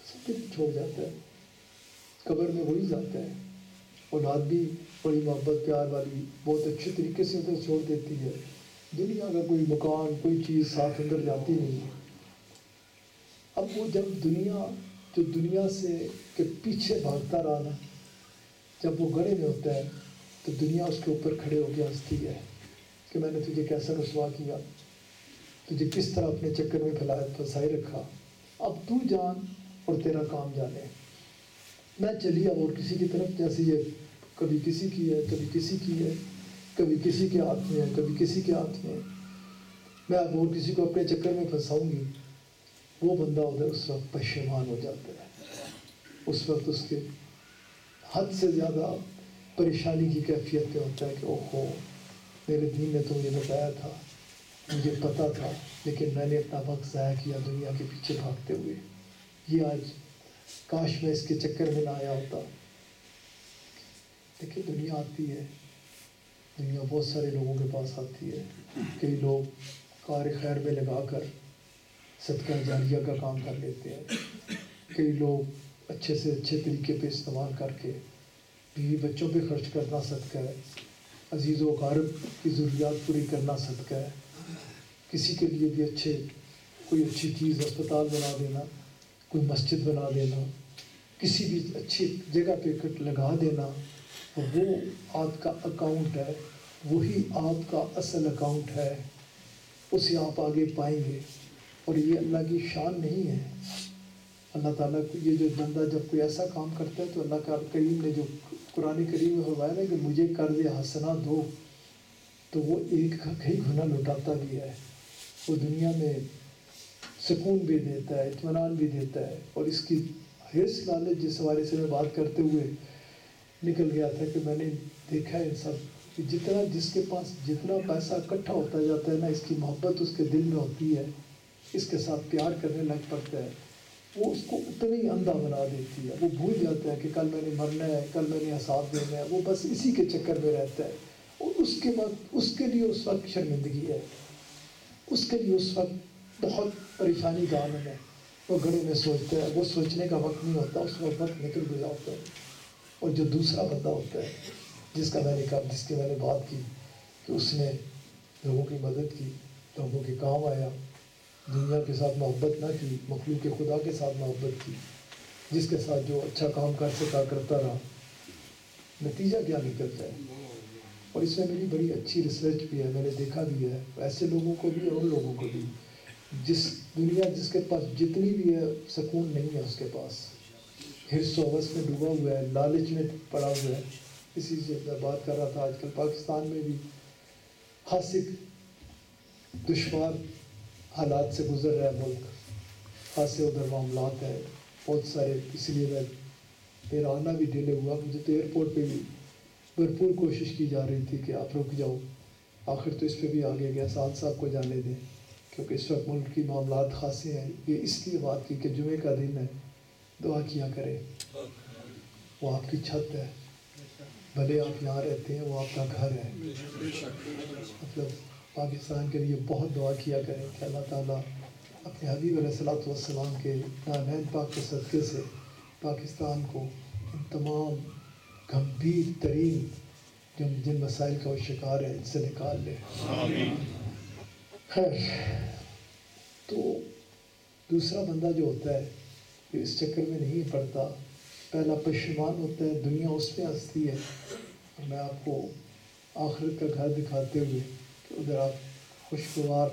[SPEAKER 1] سب کچھ چھوڑ جاتا ہے، قبر میں وہی جاتا ہے، اولاد بھی بڑی محبت پیار والی بہت اچھے طریقے سے ادھر چھوڑ دیتی ہے، دنیا کا کوئی مکان کوئی چیز ساتھ اندر جاتی نہیں ہے۔ اب وہ جب دنیا سے کے پیچھے بھاگتا رہا نا، جب وہ گڑھے میں ہوتا ہے تو دنیا اس کے اوپر کھڑے ہو کے ہنستی ہے کہ میں نے تجھے کیسا رسوا کیا، تجھے کس طرح اپنے چکر میں پھنسائے رکھا، اب تو جان اور تیرا کام جانے، میں چلی اب اور کسی کی طرف، جیسے یہ کبھی کسی کی ہے کبھی کسی کی ہے، کبھی کسی کے ہاتھ میں ہے کبھی کسی کے ہاتھ میں، میں اب اور کسی کو اپنے چکر میں پھنساؤں گی۔ وہ بندہ ادھر اس وقت پشیمان ہو جاتا ہے، اس وقت اس کے حد سے زیادہ پریشانی کی کیفیت میں ہوتا ہے کہ اوہو میرے دین نے تو مجھے بتایا تھا، مجھے پتہ تھا، لیکن میں نے اپنا وقت ضائع کیا دنیا کے پیچھے بھاگتے ہوئے، یہ آج کاش میں اس کے چکر میں نہ آیا ہوتا۔ دیکھیں دنیا آتی ہے، دنیا بہت سارے لوگوں کے پاس آتی ہے، کئی لوگ کار خیر میں لگا کر صدقہ جاریہ کا کام کر لیتے ہیں، کئی لوگ اچھے سے اچھے طریقے پہ استعمال کر کے بیوی بچوں پہ خرچ کرنا صدقہ ہے، عزیز و اقارب کی ضروریات پوری کرنا صدقہ ہے، کسی کے لیے بھی کوئی اچھی چیز ہسپتال بنا دینا، کوئی مسجد بنا دینا، کسی بھی اچھی جگہ پہ لگا دینا، وہ آپ کا اکاؤنٹ ہے، وہی آپ کا اصل اکاؤنٹ ہے، اسے آپ آگے پائیں گے۔ اور یہ اللہ کی شان نہیں ہے۔ اللہ تعالیٰ کو یہ جو بندہ جب کوئی ایسا کام کرتا ہے تو اللہ کا کریم نے جو قرآن کریم میں فرمایا نا کہ مجھے قرض حسنہ دو، تو وہ ایک کئی گنا لوٹاتا بھی ہے، وہ دنیا میں سکون بھی دیتا ہے، اطمینان بھی دیتا ہے۔ اور اس کی حرص لالچ جس حوالے سے میں بات کرتے ہوئے نکل گیا تھا کہ میں نے دیکھا ہے سب کہ جس کے پاس جتنا پیسہ اکٹھا ہوتا جاتا ہے نا، اس کی محبت اس کے دل میں ہوتی ہے، اس کے ساتھ پیار کرنے لگ پڑتا ہے، وہ اس کو اتنا ہی اندھا بنا دیتی ہے۔ وہ بھول جاتا ہے کہ کل میں نے مرنا ہے، کل میں نے حساب دینا ہے، وہ بس اسی کے چکر میں رہتا ہے۔ اور اس کے بعد اس کے لیے اس وقت شرمندگی ہے، اس کے لیے اس وقت بہت پریشانی کا عالم ہے۔ وہ گھڑے میں سوچتا ہے، وہ سوچنے کا وقت نہیں ہوتا، اس وقت نکل گیا ہوتا ہے۔ اور جو دوسرا بندہ ہوتا ہے جس کی میں نے بات کی کہ اس نے لوگوں کی مدد کی، لوگوں کے کام آیا، دنیا کے ساتھ محبت نہ کی، مخلوق خدا کے ساتھ محبت کی، جس کے ساتھ جو اچھا کام کر سکا کرتا رہا، نتیجہ کیا نکلتا ہے۔ اور اس میں میری بڑی اچھی ریسرچ بھی ہے، میں نے دیکھا بھی ہے ایسے لوگوں کو بھی اور ان لوگوں کو بھی، جس کے پاس جتنی بھی ہے سکون نہیں ہے، اس کے پاس حرص و حوث میں ڈوبا ہوا ہے، لالچ میں پڑا ہوا ہے۔ اسی سے میں بات کر رہا تھا، آج کل پاکستان میں بھی خاصی دشوار حالات سے گزر رہا ہے ملک، خاصے ادھر معاملات ہیں بہت سارے، اس لیے میرا آنا بھی ڈیلے ہوا۔ مجھے تو ایئرپورٹ پہ بھی بھرپور کوشش کی جا رہی تھی کہ آپ رک جاؤ، آخر تو اس پہ بھی آگے گیا، سعد صاحب کو جانے دیں، کیونکہ اس وقت ملک کی معاملات خاصے ہیں۔ یہ اس لیے بات کی کہ جمعے کا دن ہے، دعا کیا کریں، وہ آپ کی چھت ہے، بھلے آپ یہاں رہتے ہیں، وہ آپ کا گھر ہے۔ مطلب پاکستان کے لیے بہت دعا کیا کریں کہ اللہ تعالیٰ اپنے حبیب علیہ السلام کے نامین پاک کے صدقے سے پاکستان کو ان تمام گمبھیر ترین جن مسائل کا وہ شکار ہے ان سے نکال لے۔ خیر، تو دوسرا بندہ جو ہوتا ہے یہ اس چکر میں نہیں پڑتا، پہلا پشیمان ہوتا ہے، دنیا اس پہ ہنستی ہے۔ اور میں آپ کو آخرت کا گھر دکھاتے ہوئے کہ ادھر آپ خوشگوار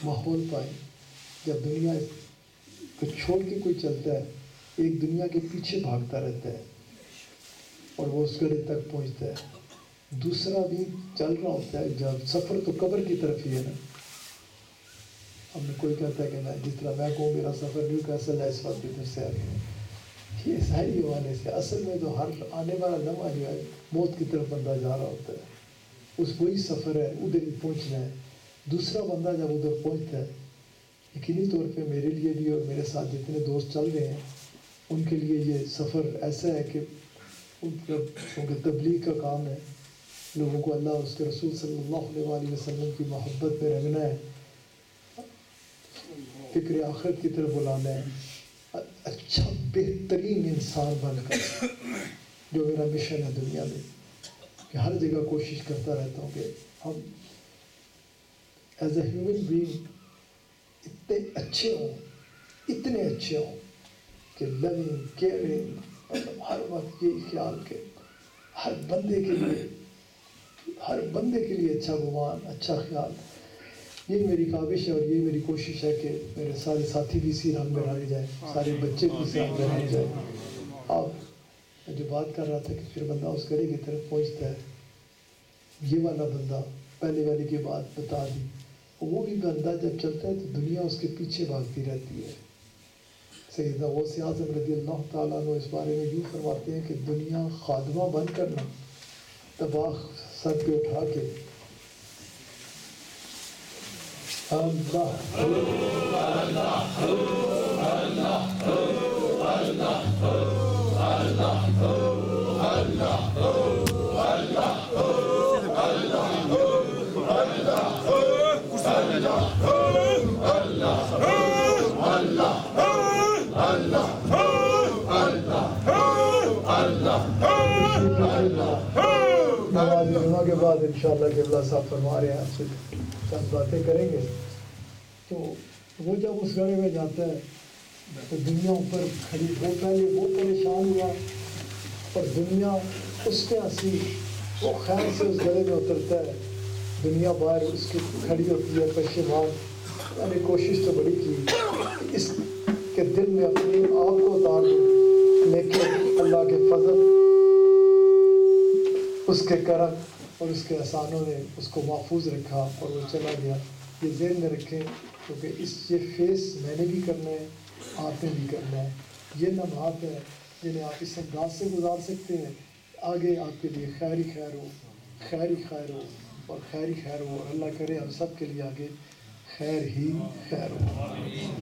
[SPEAKER 1] ماحول پائیں، جب دنیا کو چھوڑ کے کوئی چلتا ہے، ایک دنیا کے پیچھے بھاگتا رہتا ہے اور وہ اس گڑھے تک پہنچتا ہے، دوسرا بھی چل رہا ہوتا ہے، جب سفر تو قبر کی طرف ہی ہے نا۔ ہم نے کوئی کہتا ہے کہ میں جس طرح میں کہوں میرا سفر نیو کیسل ہے، اس وقت ادھر سے آگے، یہ ظاہری حوالے سے اصل میں تو ہر آنے والا لمحہ جو ہے موت کی طرف بندہ جا رہا ہوتا ہے، اس وہی سفر ہے، ادھر ہی پہنچنا ہے۔ دوسرا بندہ جب ادھر پہنچتا ہے، یقینی طور پہ میرے لیے بھی اور میرے ساتھ جتنے دوست چل رہے ہیں ان کے لیے یہ سفر ایسا ہے کہ کیونکہ تبلیغ کا کام ہے، لوگوں کو اللہ اور اس کے رسول صلی اللہ علیہ وسلم کی محبت میں رنگنا ہے، فکر آخرت کی طرف بلانا ہے، اچھا بہترین انسان بن کر، جو میرا مشن ہے دنیا میں، کہ ہر جگہ کوشش کرتا رہتا ہوں کہ ہم ایز اے ہیومن بینگ اتنے اچھے ہوں کہ لونگ کیئرنگ، مطلب ہر وقت یہی خیال کہ ہر بندے کے لیے اچھا گمان، اچھا خیال۔ یہ میری کاوش ہے اور یہ میری کوشش ہے کہ میرے سارے ساتھی بھی اسی رنگ میں رہے جائیں، سارے بچے بھی اسی رنگ میں رہے جائیں۔ اب میں جو بات کر رہا تھا کہ پھر بندہ اس گڑھے کی طرف پہنچتا ہے، یہ والا بندہ پہلے والے کی بات بتا دی، وہ بھی بندہ جب چلتا ہے تو دنیا اس کے پیچھے بھاگتی رہتی ہے۔ سیدنا غوث اعظم رضی اللہ تعالیٰ عنہ اس بارے میں یوں فرماتے ہیں کہ دنیا خادمہ بن کرنا، طباخ سر پہ اٹھا کے اللہ نماز جمعہ کے بعد انشاءاللہ قبلہ صاحب فرما رہے ہیں آپ سے چند باتیں کریں گے. تو وہ جب اس گڑھے میں جاتا ہے تو دنیا اوپر کھڑی، وہ پہلے وہ پریشان ہوا اور دنیا اس پہ ہنسی. وہ خیر سے اس گڑھے میں اترتا ہے، دنیا باہر اس کی کھڑی ہوتی ہے پشیمان. میں نے کوشش تو بڑی کی اس کے دل میں اپنے آپ کو اتار دوں، لیکن اللہ کے فضل، اس کے کرم اور اس کے احسانوں نے اس کو محفوظ رکھا اور وہ چلا گیا. یہ ذہن میں رکھیں کیونکہ یہ فیس میں نے بھی کرنا ہے، آپ نے بھی کرنا ہے. یہ لمحات ہے جنہیں آپ اس انداز سے گزار سکتے ہیں. آگے آپ کے لیے خیر ہی خیر ہو، خیر ہی خیر ہو اور خیر ہی خیر ہو. اور اللہ کرے ہم سب کے لیے آگے خیر ہی خیر ہو.